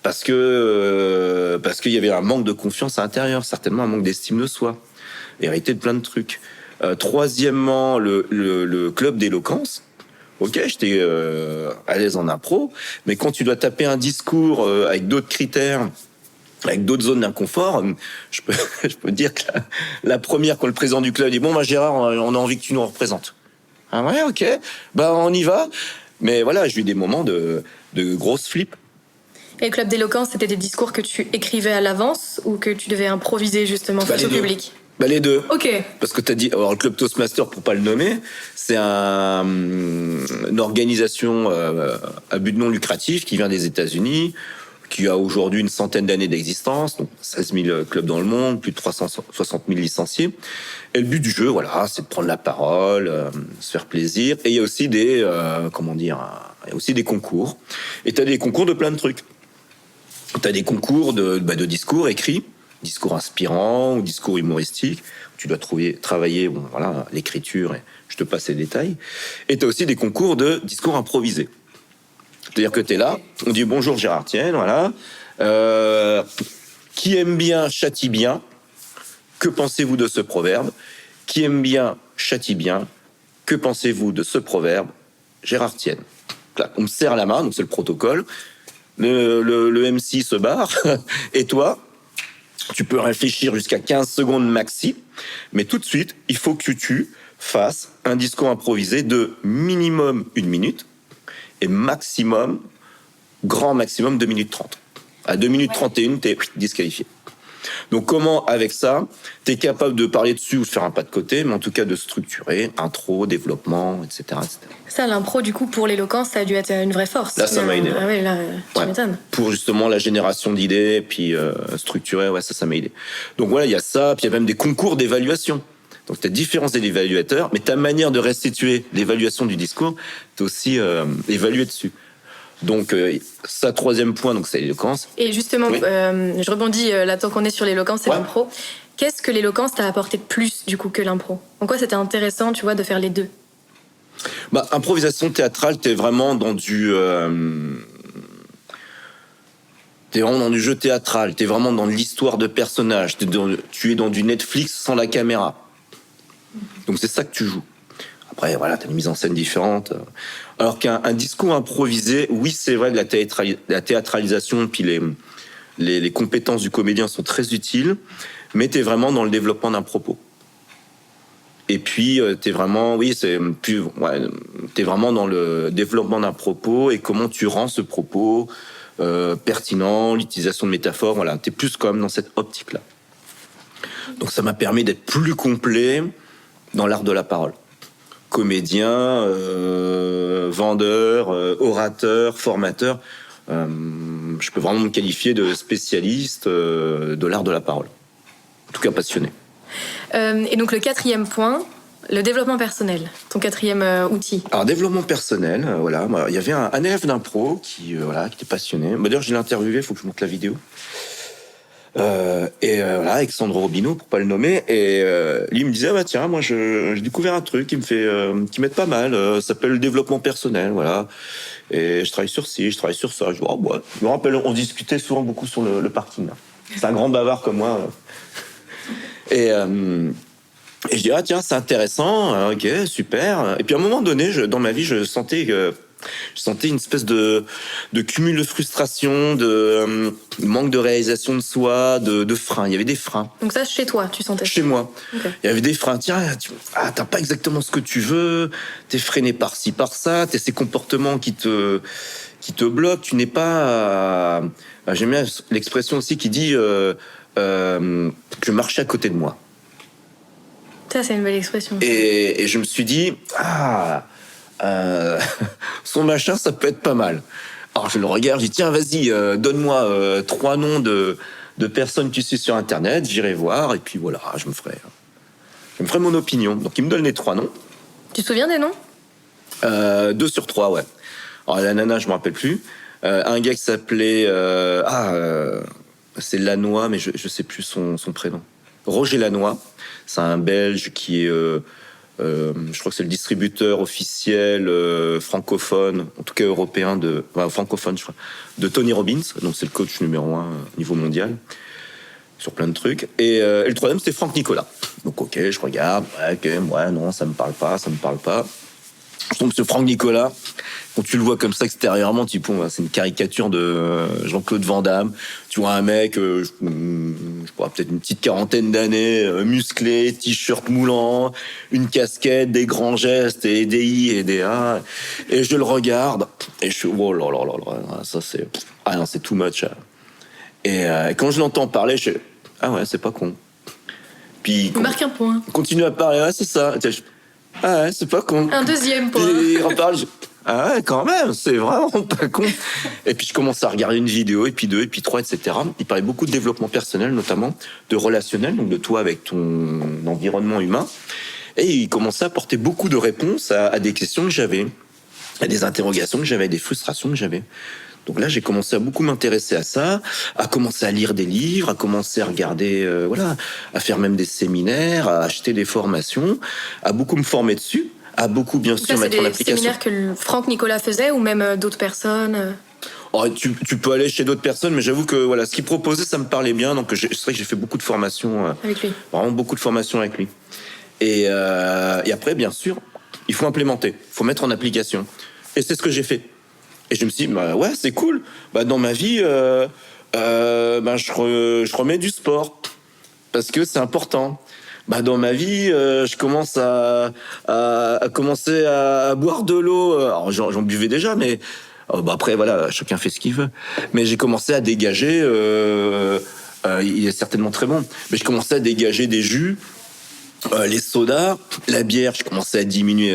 Speaker 2: Parce qu'il y avait un manque de confiance à l'intérieur, certainement un manque d'estime de soi, hérité de plein de trucs. Troisièmement, le club d'éloquence. Ok, j'étais à l'aise en impro, mais quand tu dois taper un discours avec d'autres critères, avec d'autres zones d'inconfort, je peux dire que la première, quand le président du club dit bon Gérard, on a envie que tu nous représentes. Ah ouais, ok, on y va. Mais voilà, j'ai eu des moments de grosses flips.
Speaker 1: Et le club d'éloquence, c'était des discours que tu écrivais à l'avance ou que tu devais improviser justement face au public?
Speaker 2: Les deux.
Speaker 1: Ok.
Speaker 2: Parce que t'as dit, alors le club Toastmaster, pour pas le nommer, c'est une organisation à but non lucratif qui vient des États-Unis, qui a aujourd'hui une centaine d'années d'existence, donc 16 000 clubs dans le monde, plus de 360 000 licenciés. Et le but du jeu, voilà, c'est de prendre la parole, se faire plaisir. Et il y a aussi il y a aussi des concours. Et t'as des concours de plein de trucs. T'as des concours de discours écrits, discours inspirant ou discours humoristique. Tu dois travailler l'écriture, et je te passe les détails. Et tu as aussi des concours de discours improvisés. C'est-à-dire que tu es là, on dit bonjour Gérard Tienne, voilà. Qui aime bien châtie bien. Que pensez-vous de ce proverbe? Qui aime bien châtie bien. Que pensez-vous de ce proverbe? Gérard Tienne. Là, on me serre la main, donc c'est le protocole. Le MC se barre, et toi, tu peux réfléchir jusqu'à 15 secondes maxi, mais tout de suite, il faut que tu fasses un discours improvisé de minimum 1 minute et maximum, grand maximum, 2 minutes 30. À 2 minutes 31, t'es disqualifié. Donc comment, avec ça, t'es capable de parler dessus ou de faire un pas de côté, mais en tout cas de structurer, intro, développement, etc. etc.
Speaker 1: Ça, l'impro, du coup, pour l'éloquence, ça a dû être une vraie force.
Speaker 2: Là, ça m'a aidé.
Speaker 1: Ah oui, là, tu m'étonnes.
Speaker 2: Pour justement la génération d'idées, et puis structurer, ça m'a aidé. Donc voilà, il y a ça, puis il y a même des concours d'évaluation. Donc tu as différents évaluateurs, mais ta manière de restituer l'évaluation du discours, t'es aussi évalué dessus. Donc, ça, 3e point, donc c'est l'éloquence.
Speaker 1: Et justement, oui. Je rebondis là, tant qu'on est sur l'éloquence et l'impro. Qu'est-ce que l'éloquence t'a apporté de plus, du coup, que l'impro? En quoi c'était intéressant, tu vois, de faire les deux?
Speaker 2: Improvisation théâtrale, t'es vraiment dans du... T'es vraiment dans du jeu théâtral, t'es vraiment dans l'histoire de personnages, tu es dans du Netflix sans la caméra. Donc c'est ça que tu joues. Après, voilà, t'as une mise en scène différente. Alors qu'un discours improvisé, oui, c'est vrai que la théâtralisation, puis les compétences du comédien sont très utiles, mais t'es vraiment dans le développement d'un propos. Et puis, t'es vraiment dans le développement d'un propos et comment tu rends ce propos pertinent, l'utilisation de métaphores, voilà. T'es plus quand même dans cette optique-là. Donc ça m'a permis d'être plus complet dans l'art de la parole. Comédien, vendeur, orateur, formateur. Je peux vraiment me qualifier de spécialiste de l'art de la parole. En tout cas, passionné.
Speaker 1: Et donc le 4e point, le développement personnel, ton 4e outil. Alors,
Speaker 2: développement personnel, voilà. Il y avait un élève d'impro qui était passionné. D'ailleurs, je l'ai interviewé, il faut que je monte la vidéo. Alexandre Robineau, pour pas le nommer, et lui il me disait tiens, moi j'ai découvert un truc qui m'aide pas mal, ça s'appelle le développement personnel, voilà, et je travaille sur ci, je travaille sur ça. Je me rappelle, on discutait souvent beaucoup sur le parking là. C'est un grand bavard comme moi, et je dis tiens, c'est intéressant, ok, super. Et puis à un moment donné, dans ma vie, je sentais une espèce de cumul de frustration, de manque de réalisation de soi, de freins. Il y avait des freins.
Speaker 1: Donc ça, chez toi, tu sentais ça?
Speaker 2: Chez moi.
Speaker 1: Okay.
Speaker 2: Il y avait des freins. Tiens, t'as pas exactement ce que tu veux, t'es freiné par-ci, par-ça, t'as ces comportements qui te bloquent, tu n'es pas... J'aime bien l'expression aussi qui dit je marchais à côté de moi.
Speaker 1: Ça, c'est une belle expression.
Speaker 2: Et je me suis dit, son machin, ça peut être pas mal. Alors je le regarde, je dis tiens, vas-y, donne-moi 3 noms de personnes que tu sais sur Internet, j'irai voir, et puis voilà, je me ferai mon opinion. Donc il me donne les 3 noms.
Speaker 1: Tu te souviens des noms?
Speaker 2: 2 sur 3, ouais. Alors la nana, je me rappelle plus. Un gars qui s'appelait... c'est Lannoy, mais je sais plus son prénom. Roger Lannoy, c'est un Belge qui est... je crois que c'est le distributeur officiel francophone, en tout cas européen, francophone, je crois, de Tony Robbins. Donc c'est le coach numéro 1 niveau mondial sur plein de trucs. Et le 3e, c'était Franck Nicolas. Donc ok, je regarde, non, ça me parle pas. Je tombe sur Franck Nicolas. Quand tu le vois comme ça extérieurement, c'est une caricature de Jean-Claude Van Damme. Tu vois un mec, je crois peut-être une petite 40aine d'années, musclé, t-shirt moulant, une casquette, des grands gestes, et des I et des A. Et je le regarde, et je suis, oh là là là là, ça c'est... Ah non, c'est too much. Et quand je l'entends parler, je fais, ah ouais, c'est pas con. Puis...
Speaker 1: On marque un point.
Speaker 2: Continue à parler, ouais, c'est ça. Ah ouais, c'est pas con.
Speaker 1: Un 2e point.
Speaker 2: Puis il reparle, ah ouais, quand même, c'est vraiment pas con. Et puis je commence à regarder une vidéo, et puis 2, et puis 3, etc. Il parlait beaucoup de développement personnel, notamment de relationnel, donc de toi avec ton environnement humain. Et il commençait à apporter beaucoup de réponses à des questions que j'avais, à des interrogations que j'avais, à des frustrations que j'avais. Donc là, j'ai commencé à beaucoup m'intéresser à ça, à commencer à lire des livres, à commencer à regarder, à faire même des séminaires, à acheter des formations, à beaucoup me former dessus, à beaucoup, bien sûr, mettre en application.
Speaker 3: C'est des séminaires que Franck Nicolas faisait ou même d'autres personnes
Speaker 2: Oh, tu peux aller chez d'autres personnes, mais j'avoue que voilà, ce qu'il proposait, ça me parlait bien. Donc c'est vrai que j'ai fait beaucoup de formations
Speaker 3: avec lui.
Speaker 2: Vraiment beaucoup de formations avec lui. Et après, bien sûr, il faut implémenter, il faut mettre en application. Et c'est ce que j'ai fait. Et je me suis dit, bah ouais, c'est cool. Bah dans ma vie, je remets du sport parce que c'est important. Bah dans ma vie, je commence à commencer à boire de l'eau. Alors j'en buvais déjà, mais après voilà, chacun fait ce qu'il veut. Mais j'ai commencé à dégager. Il est certainement très bon. Mais je commençais à dégager des jus. Les sodas, la bière, je commençais à diminuer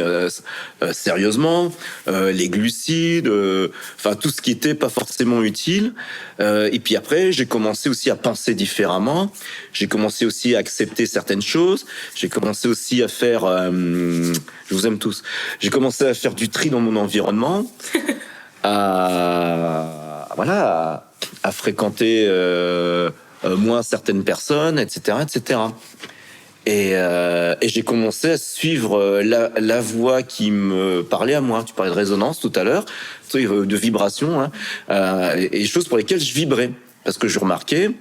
Speaker 2: sérieusement, les glucides, enfin tout ce qui était pas forcément utile. Et puis après, j'ai commencé aussi à penser différemment. J'ai commencé aussi à accepter certaines choses. J'ai commencé aussi à faire, je vous aime tous. J'ai commencé à faire du tri dans mon environnement, à fréquenter moins certaines personnes, etc., etc. Et j'ai commencé à suivre la voix qui me parlait à moi. Tu parlais de résonance tout à l'heure, de vibration, hein, et choses pour lesquelles je vibrais. Parce que je remarquais,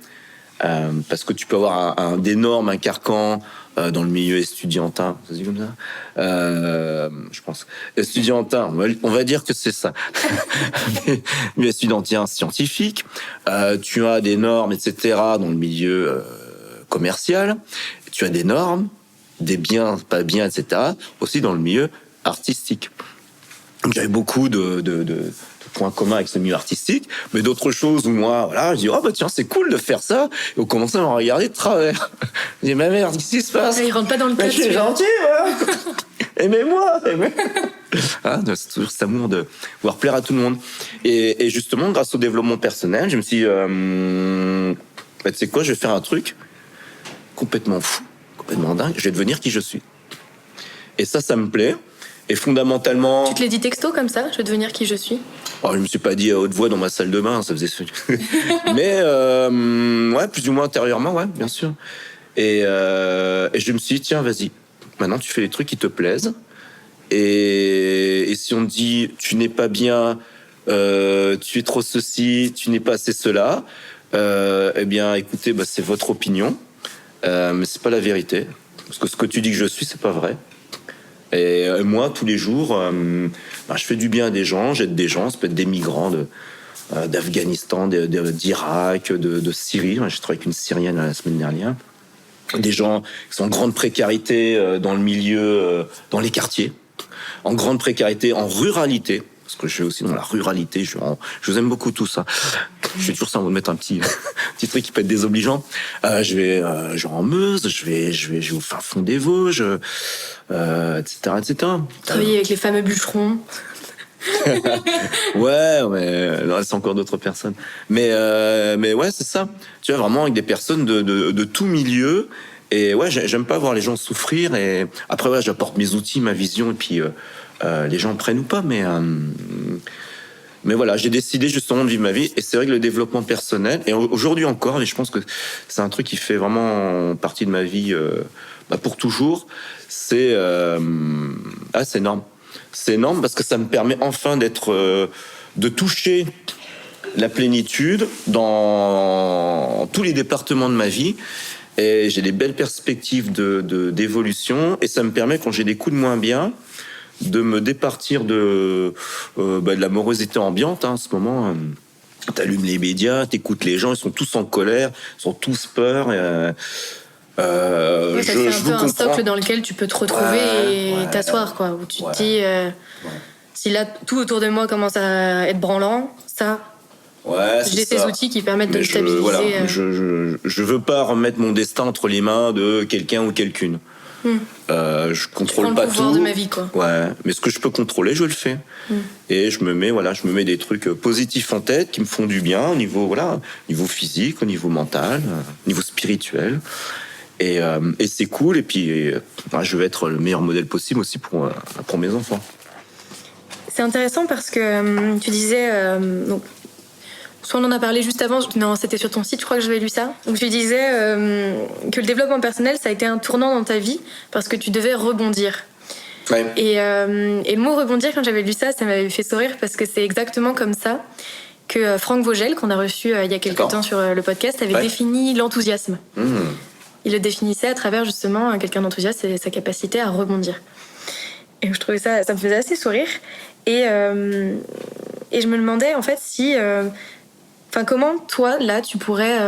Speaker 2: parce que tu peux avoir un carcan dans le milieu estudiantin, ça se dit comme ça, je pense. Estudiantin, on va dire que c'est ça. Milieu estudiantin scientifique, tu as des normes, etc. dans le milieu commercial. Tu as des normes, des biens, pas bien, etc. aussi dans le milieu artistique. Donc j'avais beaucoup de points communs avec ce milieu artistique, mais d'autres choses où moi, voilà, je dis, oh bah tiens, c'est cool de faire ça. Et on commençait à me regarder de travers. Je dis, mais merde, qu'est-ce qui se passe?
Speaker 3: Il rentre pas dans le cadre.
Speaker 2: Je suis gentil, ouais. Aimez-moi. Ah, c'est toujours cet amour de vouloir plaire à tout le monde. Et justement, grâce au développement personnel, je me suis dit, tu sais quoi, je vais faire un truc complètement fou, complètement dingue, je vais devenir qui je suis. Et ça me plaît. Et fondamentalement...
Speaker 3: Tu te l'as dit texto comme ça, je vais devenir qui je suis?
Speaker 2: Oh, je me suis pas dit à haute voix dans ma salle de bain, ça faisait... Mais, ouais, plus ou moins intérieurement, ouais, bien sûr. Et je me suis dit, tiens, vas-y, maintenant tu fais les trucs qui te plaisent. Et si on te dit, tu n'es pas bien, tu es trop ceci, tu n'es pas assez cela, eh bien, écoutez, bah, c'est votre opinion. Mais c'est pas la vérité, parce que ce que tu dis que je suis, c'est pas vrai. Et moi, tous les jours, je fais du bien à des gens, j'aide des gens, ça peut être des migrants d'Afghanistan, d'Irak, de Syrie. J'ai travaillé avec une Syrienne la semaine dernière. Des gens qui sont en grande précarité dans le milieu, dans les quartiers, en grande précarité, en ruralité. Parce que je suis aussi dans la ruralité, je vous aime beaucoup tout ça. Je suis toujours ça, on va mettre un petit truc qui peut être désobligeant. Je vais genre en Meuse, je vais au fin fond des Vosges, etc., etc.
Speaker 3: Travailler avec les fameux bûcherons.
Speaker 2: Ouais, mais non, c'est encore d'autres personnes. Mais ouais, c'est ça. Tu vois, vraiment avec des personnes de tout milieu. Et ouais, j'aime pas voir les gens souffrir. Et après, ouais, j'apporte mes outils, ma vision, et puis les gens prennent ou pas. Mais voilà, j'ai décidé justement de vivre ma vie. Et c'est vrai que le développement personnel, et aujourd'hui encore, et je pense que c'est un truc qui fait vraiment partie de ma vie pour toujours, c'est énorme. C'est énorme parce que ça me permet enfin de toucher la plénitude dans tous les départements de ma vie. Et j'ai des belles perspectives d'évolution. Et ça me permet, quand j'ai des coups de moins bien, de me départir de la morosité ambiante. En ce moment, t'allumes les médias, t'écoutes les gens, ils sont tous en colère, ils sont tous peur.
Speaker 3: Ouais, c'est un peu un socle dans lequel tu peux te retrouver et t'asseoir, quoi. Où tu te dis, si là tout autour de moi commence à être branlant, j'ai ces outils qui permettent de me stabiliser.
Speaker 2: Voilà, je veux pas remettre mon destin entre les mains de quelqu'un ou quelqu'une. Je contrôle pas tout. Je prends le pouvoir
Speaker 3: de ma vie, quoi.
Speaker 2: Ouais, mais ce que je peux contrôler, je le fais. Et je me mets des trucs positifs en tête qui me font du bien au niveau physique, au niveau mental, au niveau spirituel. Et c'est cool. Et puis, je vais être le meilleur modèle possible aussi pour mes enfants.
Speaker 3: C'est intéressant parce que tu disais, donc, Soit on en a parlé juste avant, non, c'était sur ton site, je crois que j'avais lu ça. Donc tu disais que le développement personnel, ça a été un tournant dans ta vie parce que tu devais rebondir.
Speaker 2: Ouais.
Speaker 3: Et le mot rebondir, quand j'avais lu ça m'avait fait sourire parce que c'est exactement comme ça que Franck Vogel, qu'on a reçu il y a quelques temps sur le podcast, avait défini l'enthousiasme. Il le définissait à travers justement quelqu'un d'enthousiaste et sa capacité à rebondir. Et je trouvais ça me faisait assez sourire. Et je me demandais en fait si... comment toi, là, tu pourrais...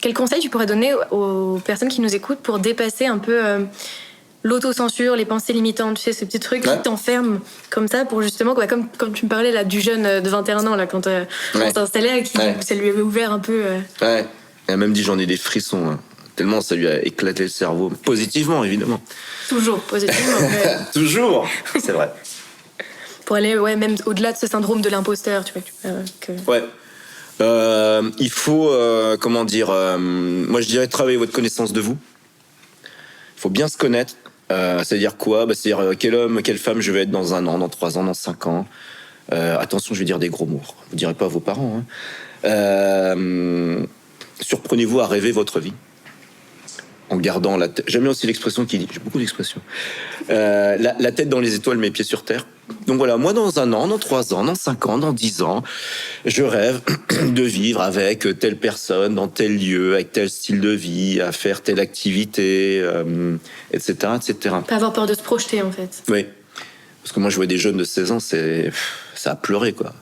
Speaker 3: quel conseil tu pourrais donner aux personnes qui nous écoutent pour dépasser un peu l'autocensure, les pensées limitantes, tu sais, ces petits trucs qui t'enferment comme ça pour justement... comme tu me parlais là, du jeune de 21 ans, là, quand on s'installait, ça lui avait ouvert un peu...
Speaker 2: Ouais, elle a même dit j'en ai des frissons, hein. Tellement ça lui a éclaté le cerveau. Positivement, évidemment.
Speaker 3: Toujours, positivement.
Speaker 2: Toujours, c'est vrai.
Speaker 3: Pour aller même au-delà de ce syndrome de l'imposteur, tu vois.
Speaker 2: Ouais. Il faut, moi je dirais travailler votre connaissance de vous. Il faut bien se connaître. C'est-à-dire quoi ? C'est-à-dire quel homme, quelle femme je vais être dans 1 an, dans 3 ans, dans 5 ans. Attention, je vais dire des gros mots. Vous ne direz pas à vos parents. Surprenez-vous à rêver votre vie. En gardant la tête. J'aime bien aussi l'expression qui dit, j'ai beaucoup d'expressions. La tête dans les étoiles, mes pieds sur terre. Donc voilà, moi dans 1 an, dans 3 ans, dans 5 ans, dans 10 ans, je rêve de vivre avec telle personne, dans tel lieu, avec tel style de vie, à faire telle activité, etc., etc.
Speaker 3: Pas avoir peur de se projeter, en fait.
Speaker 2: Oui. Parce que moi, je vois des jeunes de 16 ans, ça a pleuré, quoi.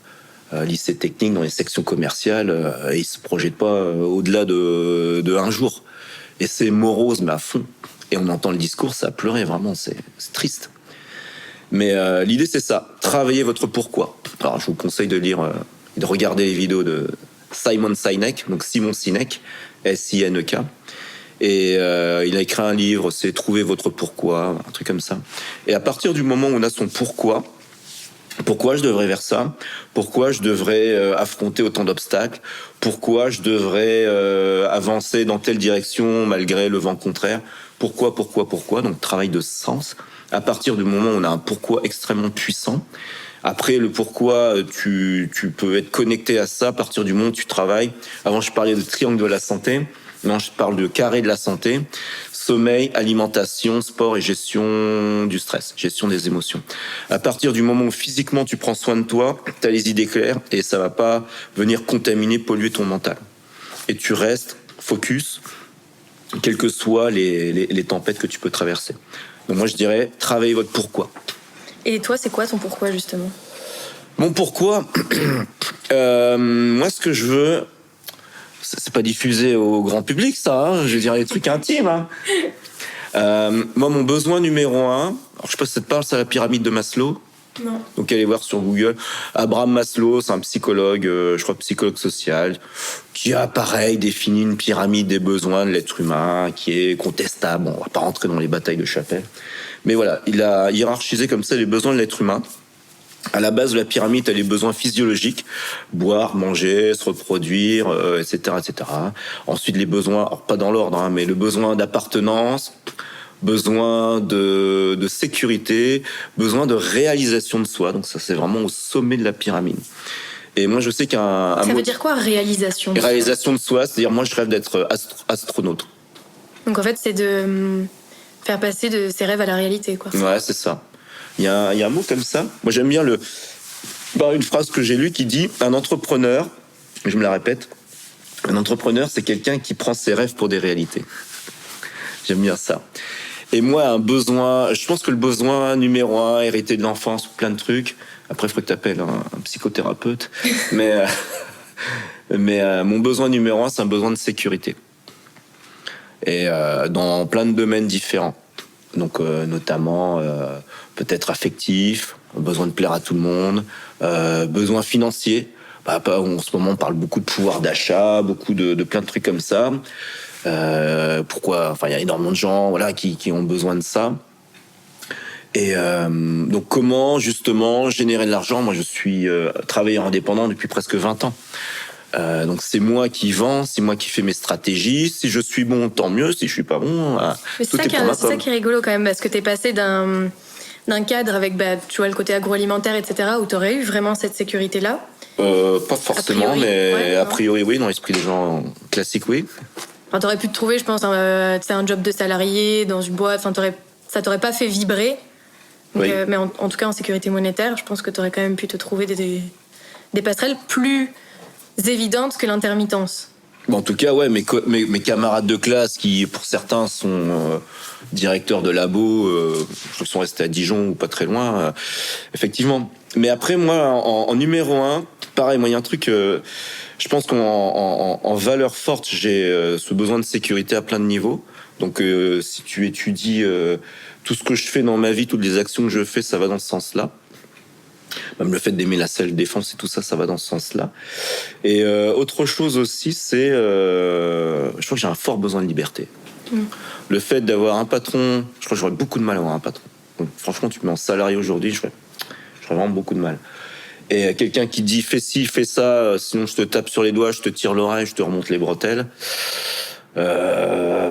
Speaker 2: Lycée technique, dans les sections commerciales, ils se projettent pas au-delà de 1 jour. Et c'est morose, mais à fond. Et on entend le discours, ça a pleuré, vraiment, c'est triste. Mais l'idée, c'est ça. Travaillez votre pourquoi. Alors, je vous conseille de lire, de regarder les vidéos de Simon Sinek, donc Simon Sinek, S-I-N-E-K. Et il a écrit un livre, c'est Trouver votre pourquoi, un truc comme ça. Et à partir du moment où on a son pourquoi je devrais faire ça ? Pourquoi je devrais affronter autant d'obstacles ? Pourquoi je devrais avancer dans telle direction malgré le vent contraire ? Pourquoi ? Donc, travail de sens. À partir du moment où on a un pourquoi extrêmement puissant, après, le pourquoi, tu peux être connecté à ça à partir du moment où tu travailles. Avant, je parlais de triangle de la santé. Maintenant, je parle de carré de la santé. Sommeil, alimentation, sport et gestion du stress, gestion des émotions. À partir du moment où physiquement tu prends soin de toi, tu as les idées claires et ça va pas venir contaminer, polluer ton mental. Et tu restes focus, quelles que soient les tempêtes que tu peux traverser. Donc moi je dirais, travaillez votre pourquoi.
Speaker 3: Et toi, c'est quoi ton pourquoi justement ?
Speaker 2: Mon pourquoi, moi ce que je veux... C'est pas diffusé au grand public, ça. Hein, je veux dire, les trucs intimes. Hein. Moi, mon besoin numéro 1, alors je sais pas si ça te parle, c'est la pyramide de Maslow.
Speaker 3: Non.
Speaker 2: Donc, allez voir sur Google. Abraham Maslow, c'est un psychologue, je crois psychologue social, qui a, pareil, défini une pyramide des besoins de l'être humain, qui est contestable. Bon, on va pas rentrer dans les batailles de chapelle. Mais voilà, il a hiérarchisé comme ça les besoins de l'être humain. À la base de la pyramide, tu as les besoins physiologiques, boire, manger, se reproduire, etc., etc. Ensuite, les besoins, alors pas dans l'ordre, hein, mais le besoin d'appartenance, besoin de sécurité, besoin de réalisation de soi. Donc ça, c'est vraiment au sommet de la pyramide. Et moi, je sais qu'un...
Speaker 3: Ça veut dire quoi, réalisation de soi ?
Speaker 2: Réalisation de soi, c'est-à-dire moi, je rêve d'être astronaute.
Speaker 3: Donc en fait, c'est de faire passer de ses rêves à la réalité, quoi.
Speaker 2: Ouais, c'est ça. Il y a un mot comme ça. Moi, j'aime bien une phrase que j'ai lue qui dit « Un entrepreneur, je me la répète, un entrepreneur, c'est quelqu'un qui prend ses rêves pour des réalités. » J'aime bien ça. Et moi, je pense que le besoin numéro 1, hérité de l'enfance, plein de trucs. Après, il faudrait que tu appelles un psychothérapeute. Mais mon besoin numéro 1, c'est un besoin de sécurité. Et dans plein de domaines différents. Donc notamment peut-être affectif, besoin de plaire à tout le monde, besoin financier. En ce moment, on parle beaucoup de pouvoir d'achat, beaucoup de plein de trucs comme ça. Pourquoi ? Enfin, il y a énormément de gens, voilà, qui ont besoin de ça. Et donc, comment justement générer de l'argent ? Moi, je suis travailleur indépendant depuis presque 20 ans. Donc c'est moi qui vends, c'est moi qui fais mes stratégies. Si je suis bon, tant mieux. Si je suis pas bon,
Speaker 3: mais c'est ça qui est rigolo quand même, parce que t'es passé d'un d'un cadre avec, tu vois, le côté agroalimentaire, etc., où tu aurais eu vraiment cette sécurité-là?
Speaker 2: Pas forcément, mais a priori, oui, dans l'esprit des gens classiques, oui.
Speaker 3: Enfin, t'aurais pu te trouver, je pense, un job de salarié dans une boîte. Enfin, ça t'aurait pas fait vibrer. Donc, mais en tout cas, en sécurité monétaire, je pense que t'aurais quand même pu te trouver des passerelles plus évidentes que l'intermittence.
Speaker 2: Bon, en tout cas, ouais, mes camarades de classe qui, pour certains, sont directeurs de labo, je sont restés à Dijon ou pas très loin, effectivement. Mais après, moi, en numéro 1, pareil, moi, il y a un truc, je pense qu'en valeur forte, j'ai ce besoin de sécurité à plein de niveaux. Donc, si tu étudies tout ce que je fais dans ma vie, toutes les actions que je fais, ça va dans ce sens-là. Même le fait d'aimer la self-défense et tout ça, ça va dans ce sens-là. Et autre chose aussi, c'est... je crois que j'ai un fort besoin de liberté. Le fait d'avoir un patron... Je crois que j'aurais beaucoup de mal à avoir un patron. Donc, franchement, tu me mets en salarié aujourd'hui, j'aurais vraiment beaucoup de mal. Et quelqu'un qui dit « fais ci, fais ça, sinon je te tape sur les doigts, je te tire l'oreille, je te remonte les bretelles. » Moi,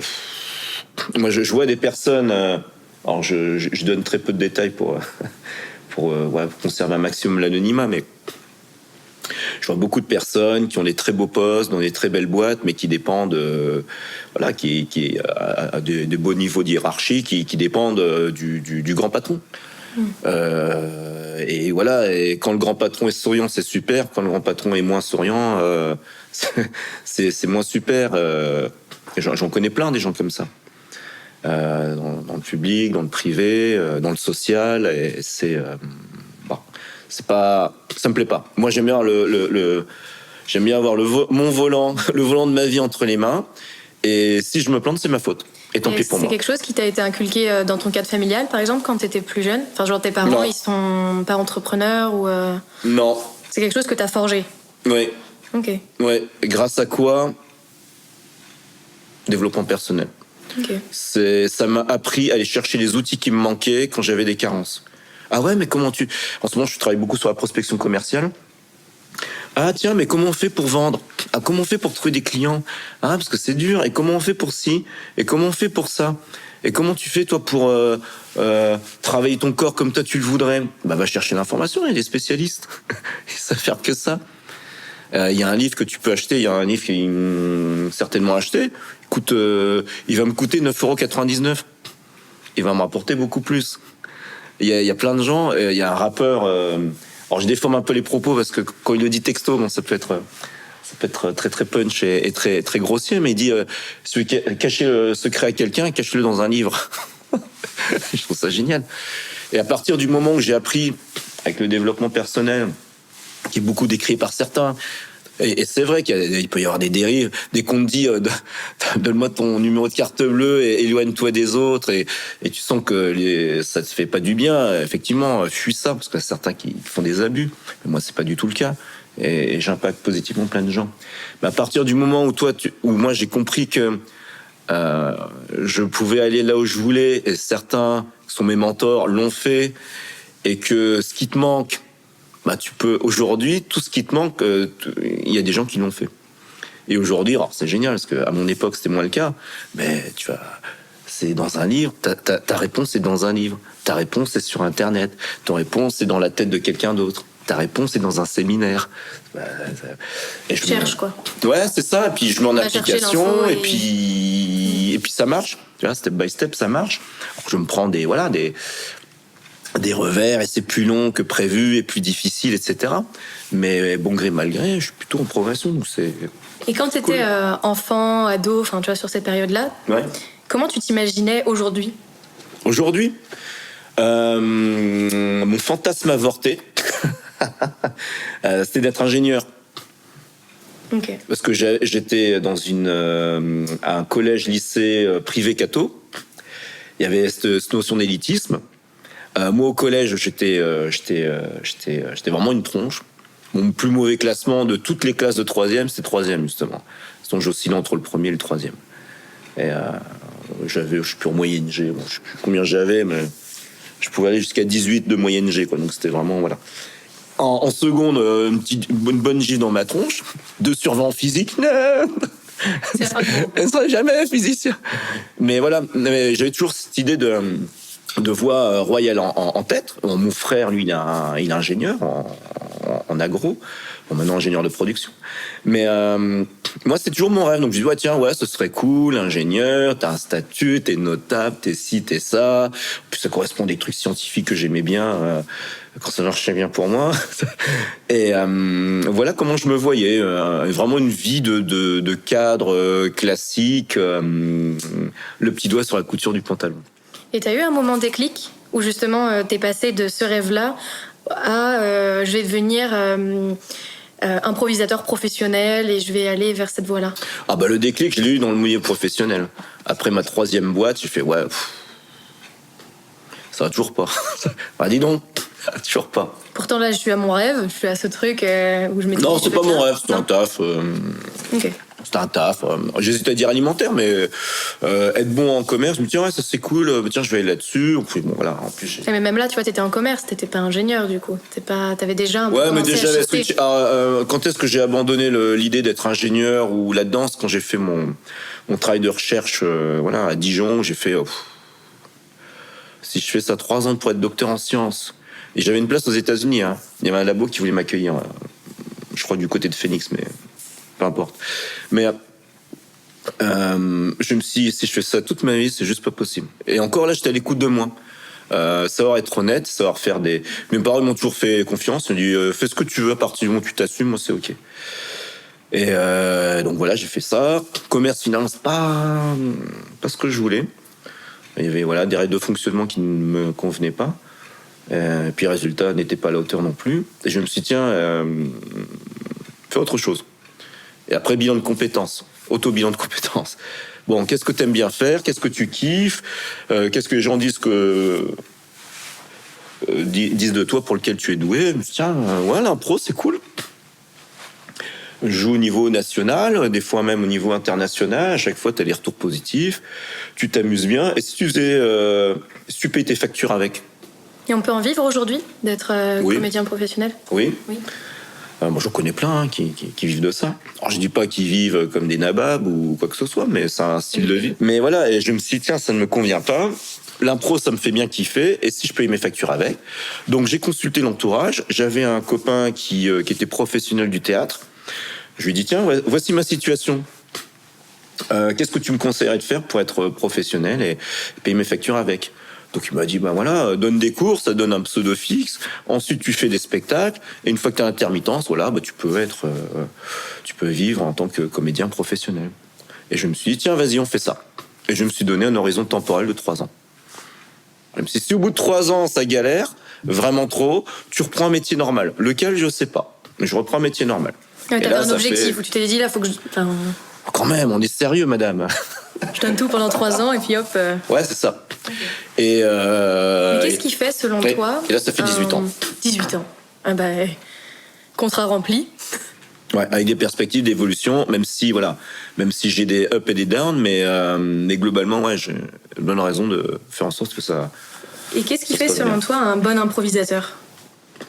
Speaker 2: je vois des personnes... alors, je donne très peu de détails pour conserver un maximum l'anonymat, mais je vois beaucoup de personnes qui ont des très beaux postes dans des très belles boîtes, mais qui dépendent, qui à des beaux niveaux de hiérarchie, qui dépendent du grand patron. Et voilà. Et quand le grand patron est souriant, c'est super. Quand le grand patron est moins souriant, c'est moins super. J'en connais plein des gens comme ça. Dans le public, dans le privé, dans le social, et c'est pas, ça me plaît pas. Moi, j'aime bien j'aime bien avoir mon volant, le volant de ma vie entre les mains, et si je me plante, c'est ma faute. Et tant pis pour moi.
Speaker 3: C'est quelque chose qui t'a été inculqué dans ton cadre familial, par exemple, quand t'étais plus jeune? Enfin, genre tes parents,
Speaker 2: non.
Speaker 3: Ils sont pas entrepreneurs ou
Speaker 2: Non.
Speaker 3: C'est quelque chose que t'as forgé?
Speaker 2: Oui.
Speaker 3: Ok.
Speaker 2: Ouais. Grâce à quoi? Développement personnel.
Speaker 3: Okay.
Speaker 2: Ça m'a appris à aller chercher les outils qui me manquaient quand j'avais des carences. Ah ouais, mais comment En ce moment, je travaille beaucoup sur la prospection commerciale. Ah tiens, mais comment on fait pour vendre? Ah, comment on fait pour trouver des clients? Ah, parce que c'est dur. Et comment on fait pour ci? Et comment on fait pour ça? Et comment tu fais, toi, pour travailler ton corps comme toi tu le voudrais? Bah, va chercher l'information, il y a des spécialistes. Ils savent faire que ça. Il y a un livre que tu peux acheter, il y a un livre qui est certainement acheté. Il va me coûter 9,99 €. Il va me rapporter beaucoup plus. Il y a plein de gens. Il y a un rappeur. Alors je déforme un peu les propos parce que quand il le dit texto, bon, ça peut être très très punch et très très grossier. Mais il dit cacher le secret à quelqu'un, cache-le dans un livre. Je trouve ça génial. Et à partir du moment où j'ai appris avec le développement personnel, qui est beaucoup décrit par certains. Et c'est vrai qu'il peut y avoir des dérives. Dès qu'on te dit donne-moi ton numéro de carte bleue et éloigne-toi des autres, et tu sens que ça te fait pas du bien, effectivement, fuis ça, parce qu'il y a certains qui font des abus. Mais moi, c'est pas du tout le cas. Et j'impacte positivement plein de gens. Mais à partir du moment où moi j'ai compris que je pouvais aller là où je voulais, et certains qui sont mes mentors l'ont fait, et que ce qui te manque, bah, tu peux, aujourd'hui, tout ce qui te manque, il y a des gens qui l'ont fait. Et aujourd'hui, alors c'est génial, parce qu'à mon époque, c'était moins le cas, mais c'est dans un livre, ta réponse est dans un livre, ta réponse est sur Internet, ta réponse est dans la tête de quelqu'un d'autre, ta réponse est dans un séminaire. Et je cherche, quoi. Ouais, c'est ça, et puis je mets en application, et puis ça marche, tu vois, step by step, ça marche. Alors, je me prends des revers, et c'est plus long que prévu et plus difficile, etc. Mais bon gré mal gré, je suis plutôt en progression, donc c'est.
Speaker 3: Et quand tu étais enfant, ado, enfin tu vois, sur cette période-là, ouais. Comment tu t'imaginais aujourd'hui?
Speaker 2: Aujourd'hui, mon fantasme avorté, c'était d'être ingénieur.
Speaker 3: Okay.
Speaker 2: Parce que j'étais dans un collège-lycée privé catho. Il y avait cette notion d'élitisme. Moi, au collège, j'étais vraiment une tronche. Mon plus mauvais classement de toutes les classes de 3e, c'était 3e, justement. Donc, j'oscillais entre le premier et le 3e. Et je suis plus en moyenne G. Bon, je sais plus combien j'avais, mais je pouvais aller jusqu'à 18 de moyenne G, quoi. Donc, c'était vraiment, voilà. En seconde, une bonne gifle dans ma tronche. 2 sur 20 en physique. Elle ne sera jamais physicien. Mais voilà, j'avais toujours cette idée de voie royale en tête. Mon frère, lui, il est ingénieur en agro. Bon, maintenant ingénieur de production. Mais moi, c'est toujours mon rêve. Donc je dis, tiens, ce serait cool, ingénieur, t'as un statut, t'es notable, t'es ci, t'es ça. En plus, ça correspond à des trucs scientifiques que j'aimais bien quand ça marchait bien pour moi. Et voilà comment je me voyais. Vraiment une vie de cadre classique, le petit doigt sur la couture du pantalon.
Speaker 3: Et t'as eu un moment déclic où justement t'es passé de ce rêve-là à je vais devenir improvisateur professionnel et je vais aller vers cette voie-là?
Speaker 2: Le déclic, je l'ai eu dans le milieu professionnel. Après ma 3e boîte, j'ai fait ça va toujours pas. Dis donc, ça va toujours pas.
Speaker 3: Pourtant là, je suis à mon rêve, je suis à ce truc où je m'étais...
Speaker 2: Non, c'est pas mon rêve, c'était un taf.
Speaker 3: Ok.
Speaker 2: C'était un taf. J'hésitais à dire alimentaire, mais être bon en commerce, je me dis ça c'est cool. Tiens, je vais aller là-dessus. Puis bon, voilà. En plus,
Speaker 3: mais même là, tu vois, t'étais en commerce, t'étais pas ingénieur du coup. T'avais déjà un peu
Speaker 2: mais déjà, quand est-ce que j'ai abandonné l'idée d'être ingénieur ou là-dedans, quand j'ai fait mon travail de recherche, à Dijon, j'ai fait si je fais ça 3 ans pour être docteur en sciences. Et j'avais une place aux États-Unis. Hein. Il y avait un labo qui voulait m'accueillir. Je crois du côté de Phoenix, mais peu importe. Mais je me suis dit, si je fais ça toute ma vie, c'est juste pas possible. Et encore là, j'étais à l'écoute de moi. Savoir être honnête, savoir faire des... Mes parents m'ont toujours fait confiance. Ils m'ont dit, fais ce que tu veux, à partir du moment où tu t'assumes, moi c'est ok. Et donc voilà, j'ai fait ça. Commerce, finance, pas ce que je voulais. Il y avait des règles de fonctionnement qui ne me convenaient pas. Et puis le résultat n'était pas à la hauteur non plus. Et je me suis dit, tiens, fais autre chose. Et après, bilan de compétences, auto-bilan de compétences. Bon, qu'est-ce que tu aimes bien faire? Qu'est-ce que tu kiffes? Qu'est-ce que les gens disent disent de toi pour lequel tu es doué? Je me suis dit, tiens, l'impro, c'est cool. Je joue au niveau national, des fois même au niveau international. À chaque fois, tu as des retours positifs. Tu t'amuses bien. Et si tu payes tes factures avec?
Speaker 3: Et on peut en vivre aujourd'hui, d'être comédien professionnel?
Speaker 2: Oui. Moi, je connais plein qui vivent de ça. Alors, je dis pas qu'ils vivent comme des nababs ou quoi que ce soit, mais c'est un style de vie. Mais voilà, et je me suis dit, tiens, ça ne me convient pas. L'impro, ça me fait bien kiffer. Et si je paye mes factures avec? Donc, j'ai consulté l'entourage. J'avais un copain qui était professionnel du théâtre. Je lui ai dit, tiens, voici ma situation. Qu'est-ce que tu me conseillerais de faire pour être professionnel et payer mes factures avec? Donc il m'a dit, donne des cours, ça donne un pseudo fixe. Ensuite, tu fais des spectacles. Et une fois que tu as l'intermittence, tu peux vivre en tant que comédien professionnel. Et je me suis dit, tiens, vas-y, on fait ça. Et je me suis donné un horizon temporel de 3 ans. Même si au bout de 3 ans, ça galère, vraiment trop, tu reprends un métier normal. Lequel, je sais pas. Mais je reprends un métier normal.
Speaker 3: Ouais, t'avais un objectif où tu t'es dit, là, faut que je...
Speaker 2: Quand même, on est sérieux, madame.
Speaker 3: Je donne tout pendant 3 ans et puis hop...
Speaker 2: Ouais, c'est ça. Et
Speaker 3: mais qu'est-ce qui fait, selon toi...
Speaker 2: Et là, ça fait 18 ans.
Speaker 3: 18 ans. Contrat rempli.
Speaker 2: Ouais, avec des perspectives d'évolution, même si j'ai des up et des down, mais globalement, j'ai une bonne raison de faire en sorte que ça...
Speaker 3: Et qu'est-ce qui fait, selon toi, un bon improvisateur?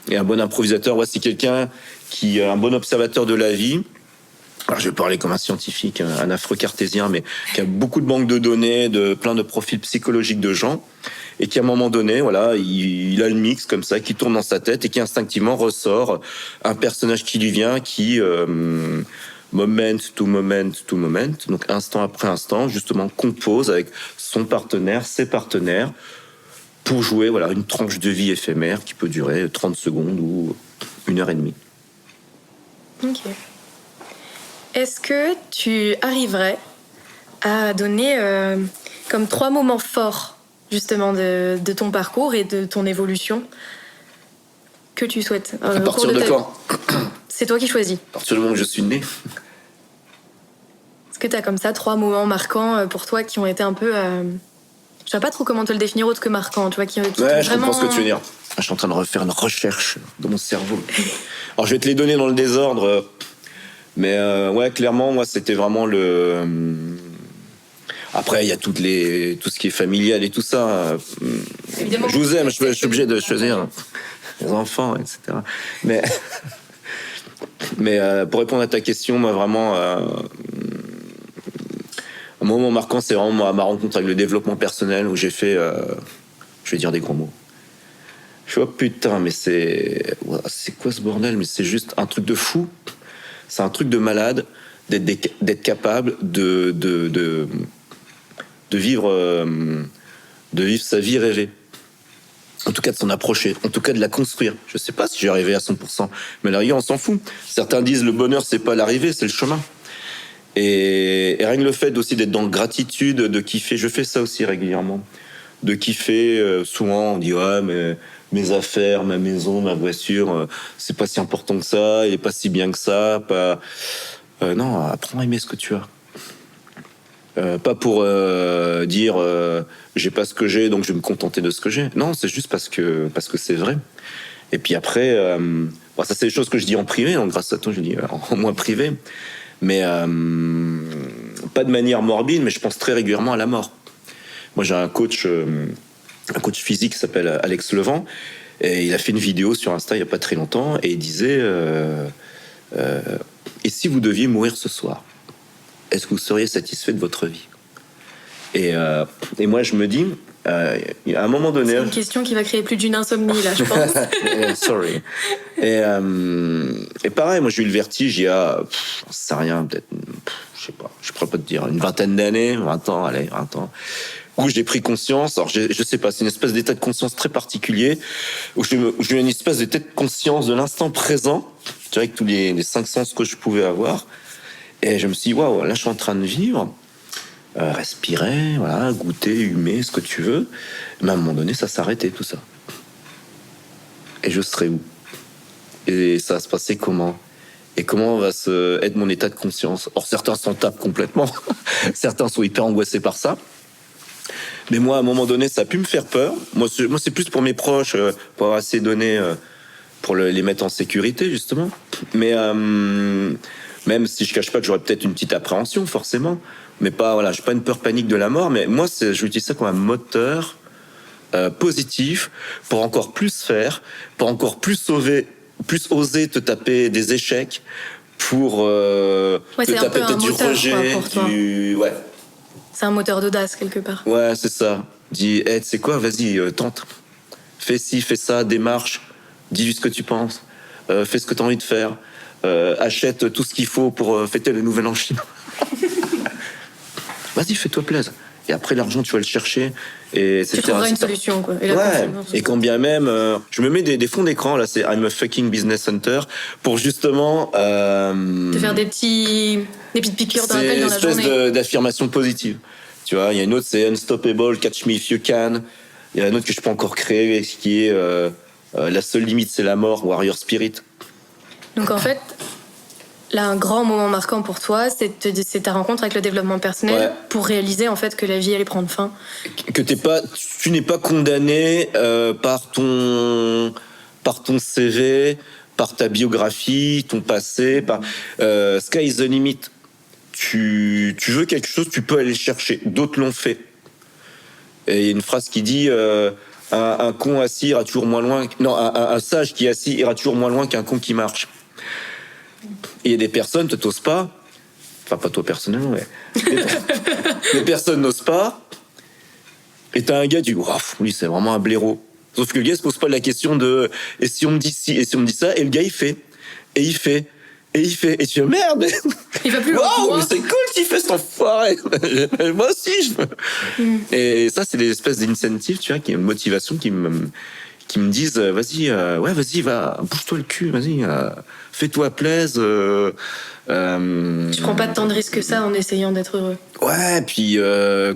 Speaker 2: Et un bon improvisateur, c'est quelqu'un qui est un bon observateur de la vie. Alors, je vais parler comme un scientifique, un afro-cartésien, mais qui a beaucoup de banques de données, de plein de profils psychologiques de gens, et qui, à un moment donné, il a le mix comme ça, qui tourne dans sa tête et qui instinctivement ressort un personnage qui lui vient, qui, moment to moment to moment, donc instant après instant, justement, compose avec son partenaire, ses partenaires, pour jouer une tranche de vie éphémère qui peut durer 30 secondes ou 1h30.
Speaker 3: Ok. Est-ce que tu arriverais à donner comme 3 moments forts justement de ton parcours et de ton évolution que tu souhaites
Speaker 2: à partir de quand?
Speaker 3: C'est toi qui choisis.
Speaker 2: À partir du moment où je suis né.
Speaker 3: Est-ce que tu as comme ça 3 moments marquants pour toi qui ont été un peu... Je sais pas trop comment te le définir autre que marquant, tu vois, qui
Speaker 2: je
Speaker 3: vraiment...
Speaker 2: comprends ce que tu veux dire. Je suis en train de refaire une recherche dans mon cerveau. Alors, je vais te les donner dans le désordre. Mais clairement, moi, c'était vraiment le... Après, il y a tout ce qui est familial et tout ça. Évidemment, je vous aime, je suis obligé de choisir les enfants, etc. Mais pour répondre à ta question, moi, vraiment... un moment marquant, c'est vraiment ma rencontre avec le développement personnel où j'ai fait Je vais dire des gros mots. Je fais, oh putain, mais c'est quoi ce bordel? Mais c'est juste un truc de fou. C'est un truc de malade d'être capable de vivre sa vie rêvée. En tout cas, de s'en approcher. En tout cas, de la construire. Je sais pas si j'y arriverai à 100%. Mais à la rigueur, on s'en fout. Certains disent le bonheur, c'est pas l'arrivée, c'est le chemin. Et rien que le fait aussi d'être dans gratitude, de kiffer. Je fais ça aussi régulièrement. De kiffer. Souvent, on dit, ouais, mais mes affaires, ma maison, ma voiture, c'est pas si important que ça, il est pas si bien que ça. Non, apprends à aimer ce que tu as. Pas pour dire j'ai pas ce que j'ai donc je vais me contenter de ce que j'ai. Non, c'est juste parce que c'est vrai. Et puis après, ça c'est des choses que je dis en privé, donc grâce à toi je dis en moins privé, mais pas de manière morbide, mais je pense très régulièrement à la mort. Moi j'ai un coach physique qui s'appelle Alex Levent, et il a fait une vidéo sur Insta il y a pas très longtemps, et il disait et si vous deviez mourir ce soir, est-ce que vous seriez satisfait de votre vie? Et moi, je me dis, à un moment donné...
Speaker 3: C'est une question qui va créer plus d'une insomnie, là, je pense.
Speaker 2: Sorry. Et pareil, moi, j'ai eu le vertige il y a... j'en sais rien, peut-être... je sais pas, je pourrais pas te dire, une vingtaine d'années, 20 ans, allez, 20 ans, où j'ai pris conscience, alors je sais pas, c'est une espèce d'état de conscience très particulier, où j'ai eu une espèce d'état de conscience de l'instant présent, tu vois, avec tous les 5 sens que je pouvais avoir. Et je me suis dit, waouh, là je suis en train de vivre, respirer, voilà, goûter, humer, ce que tu veux. Mais à un moment donné, ça s'arrêtait tout ça. Et je serais où? Et ça va se passer comment? Et comment va être mon état de conscience? Or, certains s'en tapent complètement, certains sont hyper angoissés par ça. Mais moi, à un moment donné, ça a pu me faire peur. Moi c'est plus pour mes proches, pour avoir assez donné, pour les mettre en sécurité, justement. Mais... même si je cache pas que j'aurais peut-être une petite appréhension, forcément, mais pas, voilà, j'ai pas une peur panique de la mort, mais moi, j'utilise ça comme un moteur positif pour encore plus faire, pour encore plus oser te taper des échecs, pour te taper peut-être du rejet,
Speaker 3: ouais. C'est un moteur d'audace quelque part.
Speaker 2: Ouais, c'est ça. Dis, hey, tu sais quoi, vas-y, tente, fais ci, fais ça, démarche, dis juste ce que tu penses, fais ce que tu as envie de faire. Achète tout ce qu'il faut pour fêter le nouvel an chinois. Vas-y, fais-toi plaisir. Et après, l'argent, tu vas le chercher. Et
Speaker 3: tu trouveras une solution, quoi. Et,
Speaker 2: et quand bien même, je me mets des fonds d'écran, là, c'est I'm a fucking business hunter, pour justement...
Speaker 3: te faire des petites piqûres de rappel dans la journée. C'est une
Speaker 2: espèce d'affirmation positive. Tu vois, il y a une autre, c'est Unstoppable, Catch Me If You Can. Il y a une autre que je peux encore créer, qui est La seule limite, c'est la mort, Warrior Spirit.
Speaker 3: Donc en fait, là, un grand moment marquant pour toi, c'est ta rencontre avec le développement personnel, pour réaliser en fait que la vie allait prendre fin.
Speaker 2: Que tu n'es pas condamné par ton CV, par ta biographie, ton passé, par sky is the limit. Tu veux quelque chose, tu peux aller le chercher. D'autres l'ont fait. Et il y a une phrase qui dit un con assis ira toujours moins loin. Non, un sage qui est assis ira toujours moins loin qu'un con qui marche. Et il y a des personnes, tu n'oses pas, enfin pas toi personnellement, mais les personnes n'osent pas, et t'as un gars qui dit, oh, lui c'est vraiment un blaireau. Sauf que le gars se pose pas la question de, et si on me dit ci, et si on me dit ça, et le gars il fait, et il fait, et il fait, et tu dis, merde,
Speaker 3: il va plus loin.
Speaker 2: Waouh, c'est cool qu'il fait cet enfoiré. Moi aussi je veux. Et ça c'est des espèces d'incentives, tu vois, qui est une motivation qui me disent vas-y, vas-y, va, bouge-toi le cul, vas-y, fais-toi plaisir.
Speaker 3: Tu prends pas tant de risques que ça en essayant d'être heureux.
Speaker 2: Ouais, puis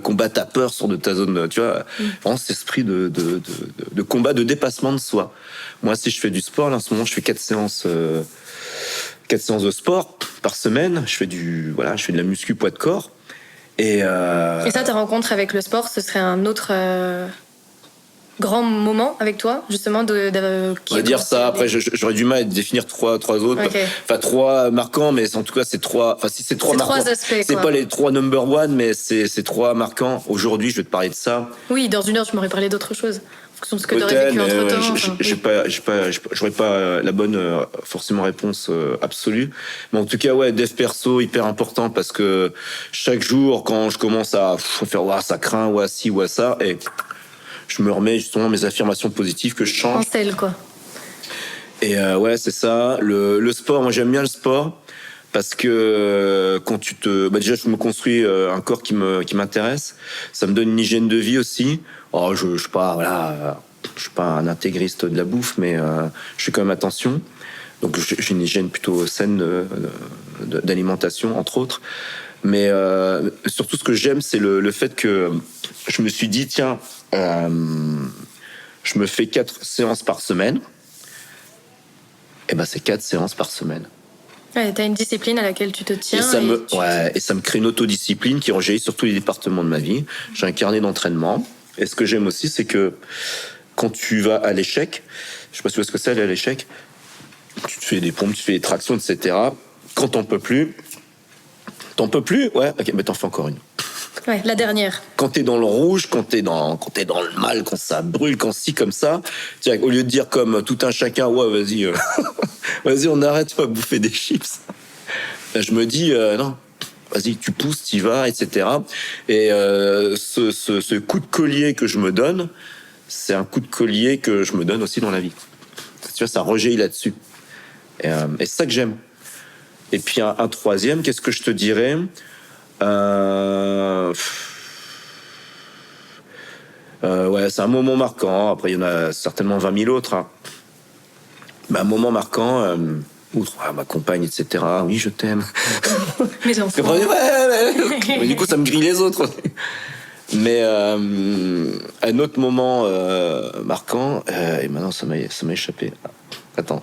Speaker 2: combat ta peur, sort de ta zone, tu vois, vraiment cet esprit de combat, de dépassement de soi. Moi, si je fais du sport, là, en ce moment, je fais 4 séances de sport par semaine. Je fais de la muscu poids de corps. Et
Speaker 3: ça, ta rencontre avec le sport, ce serait un autre grand moment avec toi, justement,
Speaker 2: on va dire ça. Après, j'aurais du mal à définir trois autres.
Speaker 3: Okay.
Speaker 2: Enfin, 3 marquants, mais en tout cas, c'est 3. Enfin, si c'est 3 marquants,
Speaker 3: 3 aspects,
Speaker 2: c'est pas les 3 number one, mais c'est 3 marquants. Aujourd'hui, je vais te parler de ça.
Speaker 3: Oui, dans une heure, tu m'aurais parlé d'autre chose. En fonction de ce que tu aurais vécu entre-temps.
Speaker 2: J'aurais pas la bonne forcément réponse absolue. Mais en tout cas, ouais, dev perso, hyper important, parce que chaque jour, quand je commence à faire, ça craint, ci, ça, et je me remets justement mes affirmations positives que je change.
Speaker 3: En selle, quoi.
Speaker 2: Et ouais, c'est ça. Le sport, moi j'aime bien le sport parce que quand déjà je me construis un corps qui m'intéresse. Ça me donne une hygiène de vie aussi. Oh, je suis pas un intégriste de la bouffe, mais je fais quand même attention. Donc j'ai une hygiène plutôt saine d'alimentation, entre autres. Mais surtout, ce que j'aime, c'est le fait que je me suis dit, tiens, je me fais 4 séances par semaine. Et ben, c'est 4 séances par semaine.
Speaker 3: Ouais, t'as une discipline à laquelle tu te tiens.
Speaker 2: Et ça me crée une autodiscipline qui rejaillit sur tous les départements de ma vie. J'ai un carnet d'entraînement. Et ce que j'aime aussi, c'est que quand tu vas à l'échec, je sais pas si tu vois ce que c'est, aller à l'échec, tu te fais des pompes, tu fais des tractions, etc. Quand t'en peux plus, ouais, ok, mais t'en fais encore une.
Speaker 3: Ouais, la dernière.
Speaker 2: Quand t'es dans le rouge, quand t'es dans le mal, quand ça brûle, quand si comme ça, au lieu de dire comme tout un chacun, ouais, vas-y, vas-y, on arrête pas de bouffer des chips. Je me dis non, vas-y, tu pousses, t'y vas, etc. Et ce coup de collier que je me donne, c'est un coup de collier que je me donne aussi dans la vie. Tu vois, ça rejaillit là-dessus. Et c'est ça que j'aime. Et puis un troisième, qu'est-ce que je te dirais ? Ouais, c'est un moment marquant. Après, il y en a certainement 20 000 autres. Hein. Mais un moment marquant, outre ma compagne, etc. Oui, je t'aime.
Speaker 3: Mes enfants.
Speaker 2: Mais du coup, ça me grille les autres. Mais un autre moment marquant, et maintenant ça m'a échappé. Attends,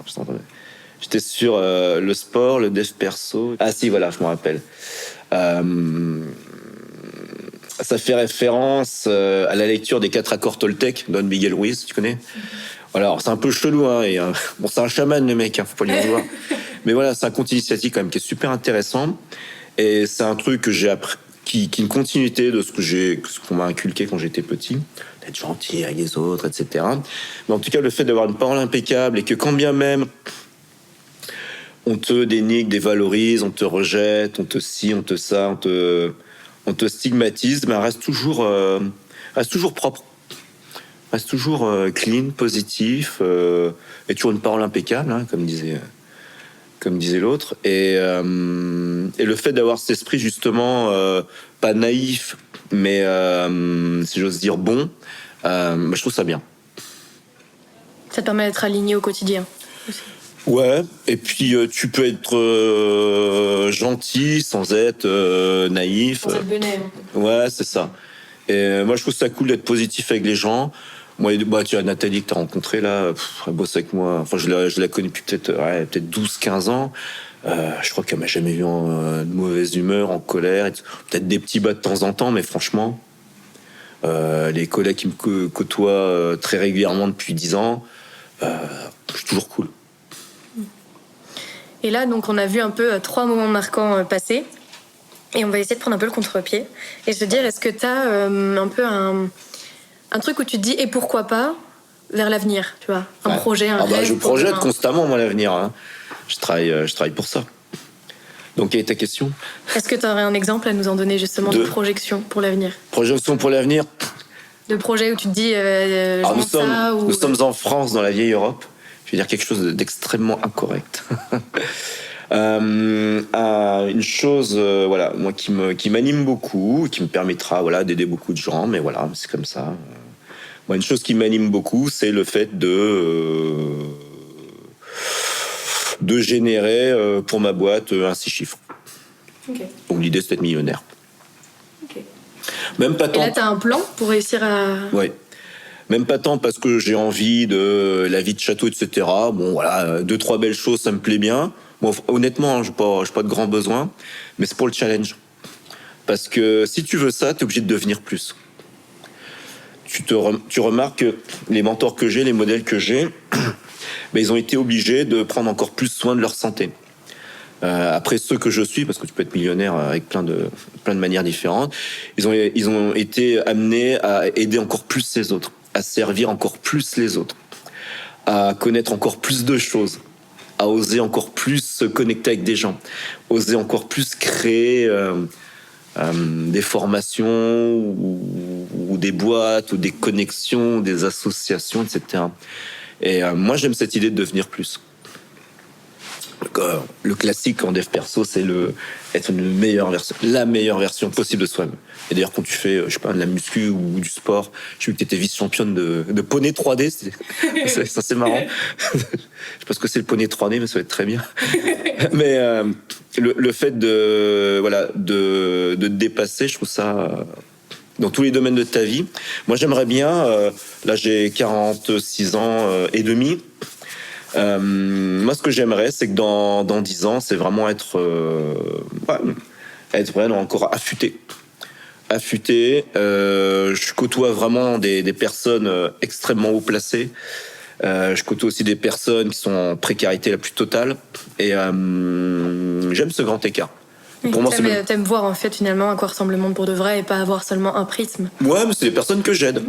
Speaker 2: j'étais sur le sport, le dev perso. Ah si, voilà, je me rappelle. Ça fait référence à la lecture des 4 accords Toltec, Don Miguel Ruiz, tu connais ? Alors, c'est un peu chelou, hein, et, bon, c'est un chaman, le mec, hein, faut pas lui en voir. Mais voilà, c'est un conte initiatique quand même qui est super intéressant, et c'est un truc que j'ai appris, qui est une continuité de ce qu'on m'a inculqué quand j'étais petit, d'être gentil avec les autres, etc. Mais en tout cas, le fait d'avoir une parole impeccable, et que quand bien même on te dénigre, dévalorise, on te rejette, on te ci, on te ça, on te stigmatise, mais reste toujours propre, reste toujours clean, positif, et toujours une parole impeccable, hein, comme disait l'autre. Et le fait d'avoir cet esprit justement pas naïf, mais si j'ose dire bon, je trouve ça bien.
Speaker 3: Ça te permet d'être aligné au quotidien aussi.
Speaker 2: Ouais, et puis tu peux être gentil sans être naïf.
Speaker 3: Sans être benet.
Speaker 2: Ouais, c'est ça. Et moi, je trouve ça cool d'être positif avec les gens. Moi, tu as Nathalie que tu as rencontrée là, elle bosse avec moi. Enfin, je la connais depuis peut-être 12-15 ans. Je crois qu'elle m'a jamais vu de mauvaise humeur, en colère. Peut-être des petits bas de temps en temps, mais franchement, les collègues qui me côtoient très régulièrement depuis 10 ans, je suis toujours cool.
Speaker 3: Et là, donc, on a vu un peu 3 moments marquants passer. Et on va essayer de prendre un peu le contre-pied. Et se dire, est-ce que tu as un peu un truc où tu te dis, et pourquoi pas, vers l'avenir, tu vois, un projet, un rêve.
Speaker 2: Je projette constamment, moi, l'avenir. Hein. Je travaille pour ça. Donc, quelle est ta question ?
Speaker 3: Est-ce que tu aurais un exemple à nous en donner, justement, de projection pour l'avenir ?
Speaker 2: Projection pour l'avenir ?
Speaker 3: De projet où tu te dis,
Speaker 2: nous sommes en France, dans la vieille Europe. Je vais dire quelque chose d'extrêmement incorrect. Une chose, voilà, moi qui m'anime beaucoup, qui me permettra, voilà, d'aider beaucoup de gens, mais voilà, c'est comme ça. Moi, une chose qui m'anime beaucoup, c'est le fait de générer pour ma boîte un 6 chiffres.
Speaker 3: Okay.
Speaker 2: Donc l'idée, c'est d'être millionnaire.
Speaker 3: Okay.
Speaker 2: Même pas tant.
Speaker 3: Et là, t'as un plan pour réussir à.
Speaker 2: Ouais. Même pas tant parce que j'ai envie de la vie de château, etc. Bon, voilà, 2-3 belles choses, ça me plaît bien. Bon, honnêtement, j'ai pas de grands besoins, mais c'est pour le challenge. Parce que si tu veux ça, t'es obligé de devenir plus. Tu remarques que les mentors que j'ai, les modèles que j'ai, ils ont été obligés de prendre encore plus soin de leur santé. Après ceux que je suis, parce que tu peux être millionnaire avec plein de manières différentes, ils ont été amenés à aider encore plus les autres, à servir encore plus les autres, à connaître encore plus de choses, à oser encore plus se connecter avec des gens, oser encore plus créer des formations ou ou des boîtes, ou des connexions, des associations, etc. Et moi, j'aime cette idée de devenir plus. Le classique en dev perso, c'est être la meilleure version possible de soi-même. Et d'ailleurs, quand tu fais, je sais pas, de la muscu ou du sport, j'ai vu que tu étais vice-championne de poney 3D. Ça, c'est marrant. Je sais pas ce que c'est le poney 3D, mais ça va être très bien. Mais le fait de te dépasser, je trouve ça dans tous les domaines de ta vie. Moi, j'aimerais bien. Là, j'ai 46 ans et demi. Moi, ce que j'aimerais, c'est que dans 10 ans, c'est vraiment être vraiment encore affûté. Je côtoie vraiment des personnes extrêmement haut placées. Je côtoie aussi des personnes qui sont en précarité la plus totale. Et j'aime ce grand écart.
Speaker 3: Pour moi, t'aimes voir en fait finalement à quoi ressemble le monde pour de vrai et pas avoir seulement un prisme.
Speaker 2: Ouais, mais c'est des personnes que j'aide.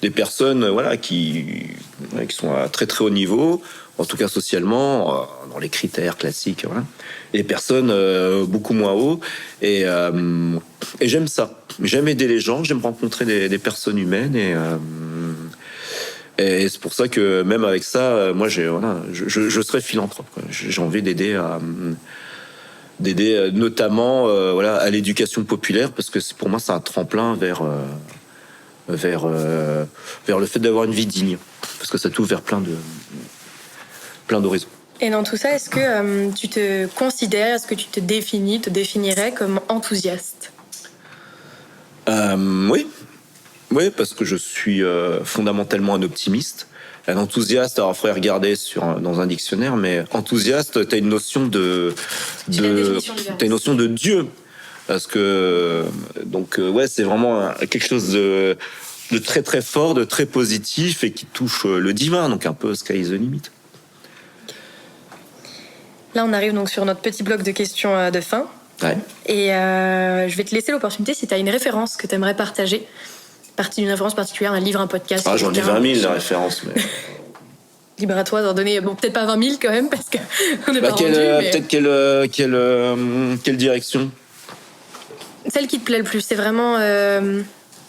Speaker 2: Des personnes qui sont à très très haut niveau, en tout cas socialement, dans les critères classiques. Voilà. Et des personnes beaucoup moins haut. Et j'aime ça. J'aime aider les gens, j'aime rencontrer des personnes humaines. Et c'est pour ça que même avec ça, moi, je serais philanthrope. Quoi. J'ai envie d'aider notamment à l'éducation populaire, parce que pour moi, c'est un tremplin vers le fait d'avoir une vie digne, parce que ça t'ouvre vers plein d'horizons. Et
Speaker 3: dans tout ça, est-ce que tu te considères, est-ce que tu te définirais comme enthousiaste ?
Speaker 2: Oui, parce que je suis fondamentalement un optimiste. Un enthousiaste, alors il faudrait regarder dans un dictionnaire, mais enthousiaste, t'as une notion de Dieu. Parce que c'est vraiment quelque chose de très très fort, de très positif et qui touche le divin, donc un peu sky is the limit.
Speaker 3: Là, on arrive donc sur notre petit bloc de questions de fin.
Speaker 2: Ouais.
Speaker 3: Et je vais te laisser l'opportunité si tu as une référence que tu aimerais partager, partie d'une référence particulière, un livre, un podcast.
Speaker 2: J'en ai 20 000 de références, mais.
Speaker 3: Libre à toi d'en donner, peut-être pas 20 000 quand même, parce qu'on n'est pas rendu.
Speaker 2: Peut-être quelle direction ?
Speaker 3: Celle qui te plaît le plus, c'est vraiment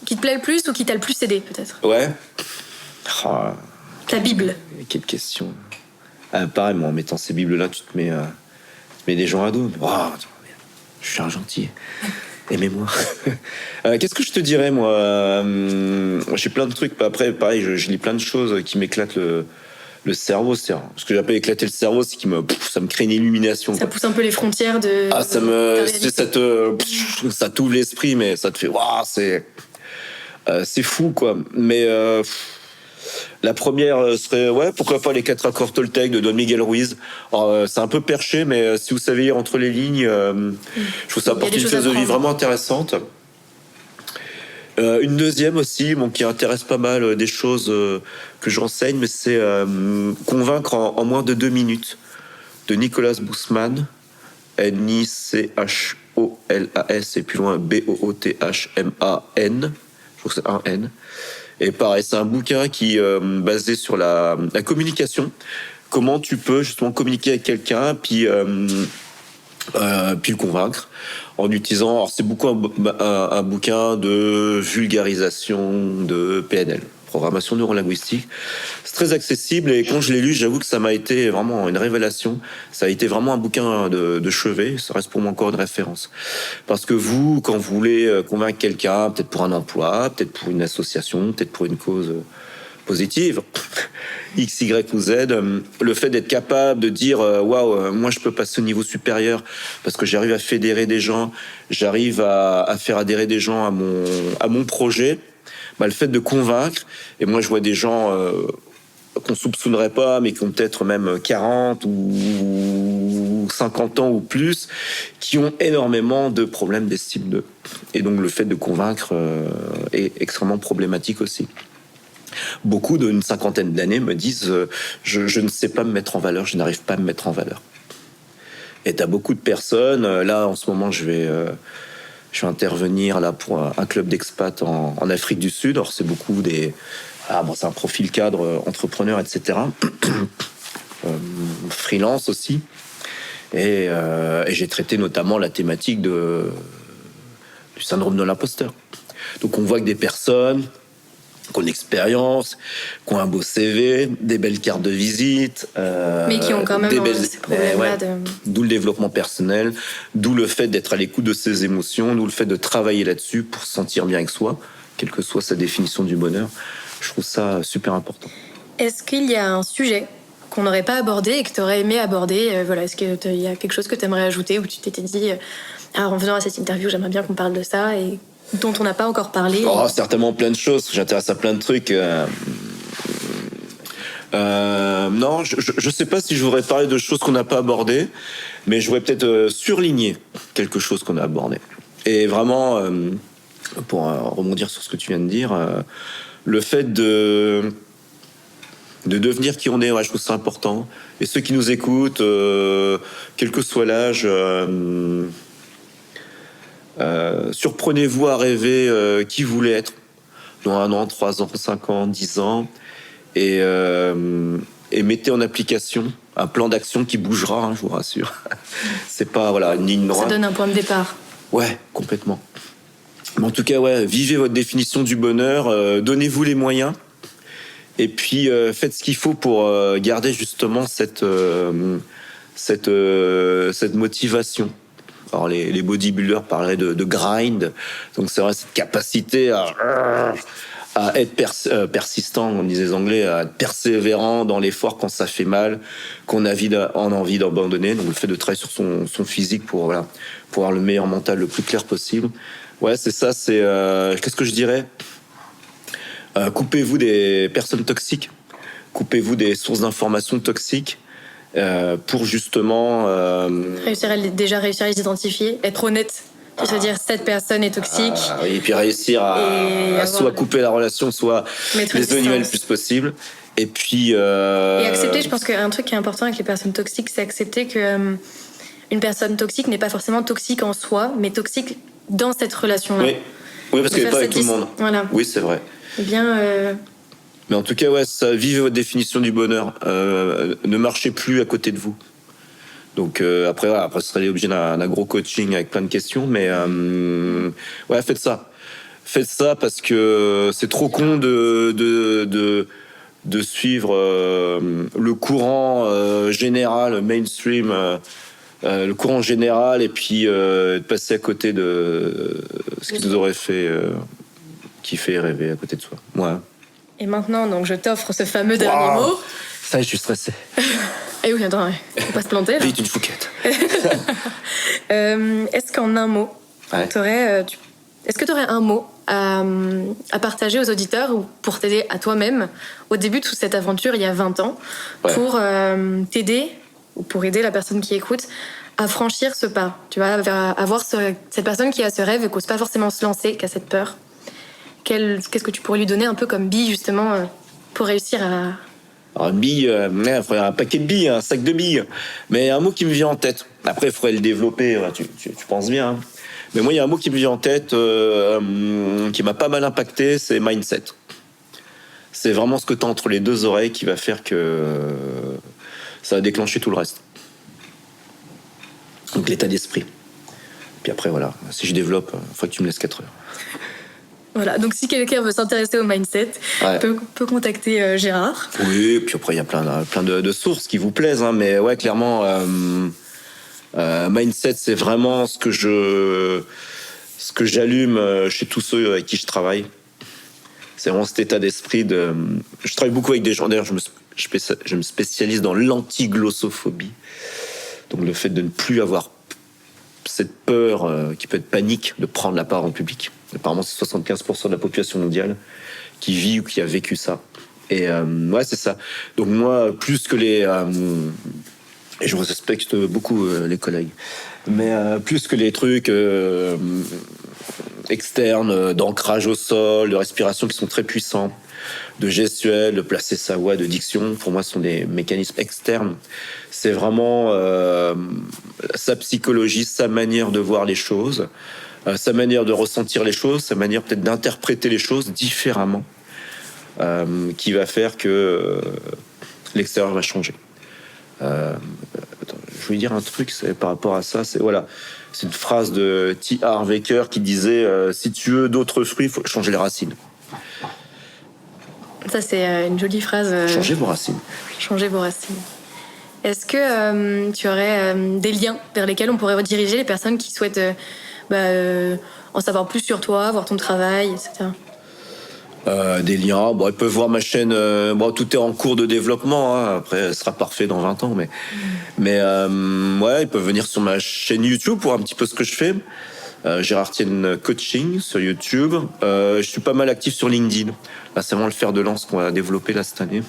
Speaker 3: qui te plaît le plus ou qui t'a le plus aidé, peut-être.
Speaker 2: Ouais.
Speaker 3: Ta Bible.
Speaker 2: Quelle question. Pareil, moi, en mettant ces Bibles-là, tu te mets des gens à dos. Je suis un gentil. Aimez-moi. Qu'est-ce que je te dirais, moi ? J'ai plein de trucs. Après, pareil, je lis plein de choses qui m'éclatent le cerveau. Ce que j'appelle éclater le cerveau, c'est ça me crée une illumination.
Speaker 3: Ça pousse un peu les frontières de.
Speaker 2: Ça t'ouvre l'esprit, mais ça te fait c'est fou, quoi. Mais la première serait pourquoi pas les 4 accords Toltec de Don Miguel Ruiz. Alors, c'est un peu perché, mais si vous savez lire entre les lignes, je trouve ça apporte une philosophie vraiment intéressante. Une deuxième aussi, qui intéresse pas mal des choses que j'enseigne, mais c'est Convaincre en moins de 2 minutes de Nicolas Boussman, Nicholas et plus loin Boothman. Je trouve que c'est un N. Et pareil, c'est un bouquin qui est basé sur la communication. Comment tu peux justement communiquer avec quelqu'un, puis le convaincre en utilisant. Alors c'est beaucoup un bouquin de vulgarisation de PNL, programmation neurolinguistique. C'est très accessible et quand je l'ai lu, j'avoue que ça m'a été vraiment une révélation. Ça a été vraiment un bouquin de chevet. Ça reste pour moi encore une référence. Parce que quand vous voulez convaincre quelqu'un, peut-être pour un emploi, peut-être pour une association, peut-être pour une cause positive, X, Y ou Z, le fait d'être capable de dire waouh, moi je peux passer au niveau supérieur parce que j'arrive à fédérer des gens, j'arrive à faire adhérer des gens à mon projet, le fait de convaincre, et moi je vois des gens qu'on soupçonnerait pas, mais qui ont peut-être même 40 ou 50 ans ou plus, qui ont énormément de problèmes d'estime d'eux. Et donc le fait de convaincre est extrêmement problématique aussi. Beaucoup d'une cinquantaine d'années me disent je ne sais pas me mettre en valeur, je n'arrive pas à me mettre en valeur. Et t'as beaucoup de personnes, là en ce moment je vais intervenir là pour un club d'expat en Afrique du Sud. Alors c'est beaucoup c'est un profil cadre, entrepreneur, etc. Freelance aussi. Et j'ai traité notamment la thématique du syndrome de l'imposteur. Donc on voit que des personnes qui ont une expérience, qui ont un beau CV, des belles cartes de visite,
Speaker 3: mais qui ont quand même ces problèmes-là.
Speaker 2: D'où le développement personnel, d'où le fait d'être à l'écoute de ses émotions, d'où le fait de travailler là-dessus pour se sentir bien avec soi, quelle que soit sa définition du bonheur. Je trouve ça super important.
Speaker 3: Est-ce qu'il y a un sujet qu'on n'aurait pas abordé et que tu aurais aimé aborder, voilà, est-ce qu'il y a quelque chose que tu aimerais ajouter, où tu t'étais dit, en venant à cette interview, j'aimerais bien qu'on parle de ça, et dont on n'a pas encore parlé?
Speaker 2: Certainement plein de choses, j'intéresse à plein de trucs. Non, je sais pas si je voudrais parler de choses qu'on n'a pas abordées, mais je voudrais peut-être surligner quelque chose qu'on a abordé. Et vraiment, pour rebondir sur ce que tu viens de dire, le fait de devenir qui on est, je trouve ça important. Et ceux qui nous écoutent, quel que soit l'âge, surprenez-vous à rêver qui vous voulez être dans 1 an, 3 ans, 5 ans, 10 ans, et mettez en application un plan d'action qui bougera, je vous rassure. C'est pas une ligne droite.
Speaker 3: Ça donne un point de départ.
Speaker 2: Ouais, complètement. Mais en tout cas, vivez votre définition du bonheur, donnez-vous les moyens, et puis faites ce qu'il faut pour garder justement cette motivation. Alors les bodybuilders parlaient de grind, donc c'est vrai cette capacité à être persistant, on disait les Anglais, à être persévérant dans l'effort quand ça fait mal, qu'on a envie d'abandonner. Donc le fait de travailler sur son physique pour avoir le meilleur mental le plus clair possible. Ouais, c'est ça. C'est qu'est-ce que je dirais? Coupez-vous des personnes toxiques, coupez-vous des sources d'informations toxiques. Pour justement
Speaker 3: réussir à les identifier, être honnête, se dire cette personne est toxique,
Speaker 2: et puis réussir à soit couper la relation, soit les éloigner le plus possible, et puis
Speaker 3: et accepter. Je pense qu'un truc qui est important avec les personnes toxiques, c'est accepter que une personne toxique n'est pas forcément toxique en soi, mais toxique dans cette relation-là.
Speaker 2: Oui, parce qu'elle n'est pas avec tout le monde.
Speaker 3: Voilà.
Speaker 2: Oui, c'est vrai.
Speaker 3: Eh bien
Speaker 2: mais en tout cas, ça, vivez votre définition du bonheur. Ne marchez plus à côté de vous. Donc après, ce serait l'objet d'un gros coaching avec plein de questions, mais faites ça. Faites ça parce que c'est trop con de suivre le courant général, mainstream, le courant général, et puis de passer à côté de ce qui nous aurait fait kiffer et rêver à côté de soi. Ouais.
Speaker 3: Et maintenant, donc, je t'offre ce fameux dernier mot.
Speaker 2: Ça y est, je suis stressé.
Speaker 3: Eh oui, attends, faut pas se planter.
Speaker 2: Vite, une fouquette.
Speaker 3: Est-ce qu'en un mot, est-ce que tu aurais un mot à partager aux auditeurs ou pour t'aider à toi-même au début de toute cette aventure, il y a 20 ans, pour t'aider ou pour aider la personne qui écoute à franchir ce pas, tu vois, à voir cette personne qui a ce rêve et qui n'ose pas forcément se lancer, qui a cette peur. Qu'est-ce que tu pourrais lui donner un peu comme bille, justement, pour réussir à...
Speaker 2: Alors, une bille, il faudrait un paquet de billes, un sac de billes. Mais un mot qui me vient en tête. Après, il faudrait le développer, tu penses bien. Hein. Mais moi, il y a un mot qui me vient en tête, qui m'a pas mal impacté, c'est mindset. C'est vraiment ce que tu as entre les deux oreilles qui va faire que ça va déclencher tout le reste. Donc l'état d'esprit. Puis après, si je développe, il faut que tu me laisses 4 heures.
Speaker 3: Voilà, donc si quelqu'un veut s'intéresser au mindset, peut contacter Gérard.
Speaker 2: Oui, et puis après il y a plein de sources qui vous plaisent, hein, mais clairement, mindset, c'est vraiment ce que j'allume chez tous ceux avec qui je travaille. C'est vraiment cet état d'esprit je travaille beaucoup avec des gens. D'ailleurs, je me spécialise dans l'antiglossophobie, donc le fait de ne plus avoir cette peur qui peut être panique de prendre la parole en public. Apparemment, c'est 75% de la population mondiale qui vit ou qui a vécu ça. Et c'est ça. Donc moi, plus que les... et je respecte beaucoup les collègues, mais plus que les trucs externes, d'ancrage au sol, de respiration qui sont très puissants, de gestuelle, de placer sa voix, de diction, pour moi, ce sont des mécanismes externes. C'est vraiment sa psychologie, sa manière de voir les choses, sa manière de ressentir les choses, sa manière peut-être d'interpréter les choses différemment, qui va faire que l'extérieur va changer. Je voulais dire un truc par rapport à ça, c'est C'est une phrase de T. Harv Eker qui disait si tu veux d'autres fruits, il faut changer les racines.
Speaker 3: Ça, c'est une jolie phrase.
Speaker 2: Changez vos racines.
Speaker 3: Changez vos racines. Est-ce que tu aurais des liens vers lesquels on pourrait rediriger les personnes qui souhaitent en savoir plus sur toi, voir ton travail, etc.
Speaker 2: Des liens, ils peuvent voir ma chaîne. Tout est en cours de développement. Hein. Après, elle sera parfait dans 20 ans, mais ils peuvent venir sur ma chaîne YouTube pour un petit peu ce que je fais. Gérard Tienne Coaching sur YouTube. Je suis pas mal actif sur LinkedIn. Là, c'est vraiment le fer de lance qu'on va développer là cette année.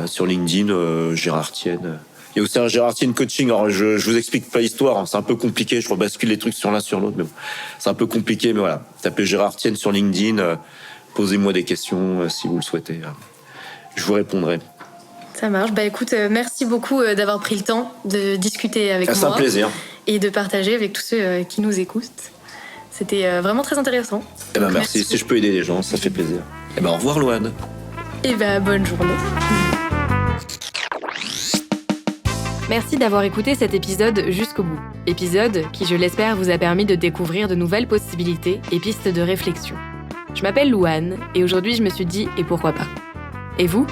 Speaker 2: Sur LinkedIn, Gérard Tienne. Il y a aussi un Gérard Tienne Coaching. Alors, je vous explique pas l'histoire. Hein. C'est un peu compliqué. Je rebascule les trucs sur l'un sur l'autre. Mais bon, c'est un peu compliqué. Mais voilà, tapez Gérard Tienne sur LinkedIn. Posez-moi des questions si vous le souhaitez. Je vous répondrai.
Speaker 3: Ça marche. Écoute, merci beaucoup d'avoir pris le temps de discuter avec moi.
Speaker 2: C'est un plaisir.
Speaker 3: Et de partager avec tous ceux qui nous écoutent. C'était vraiment très intéressant.
Speaker 2: Merci. Si je peux aider les gens, ça fait plaisir. Au revoir, Louane.
Speaker 3: Bonne journée.
Speaker 1: Merci d'avoir écouté cet épisode jusqu'au bout. Épisode qui, je l'espère, vous a permis de découvrir de nouvelles possibilités et pistes de réflexion. Je m'appelle Louane et aujourd'hui je me suis dit « et pourquoi pas ?» Et vous ?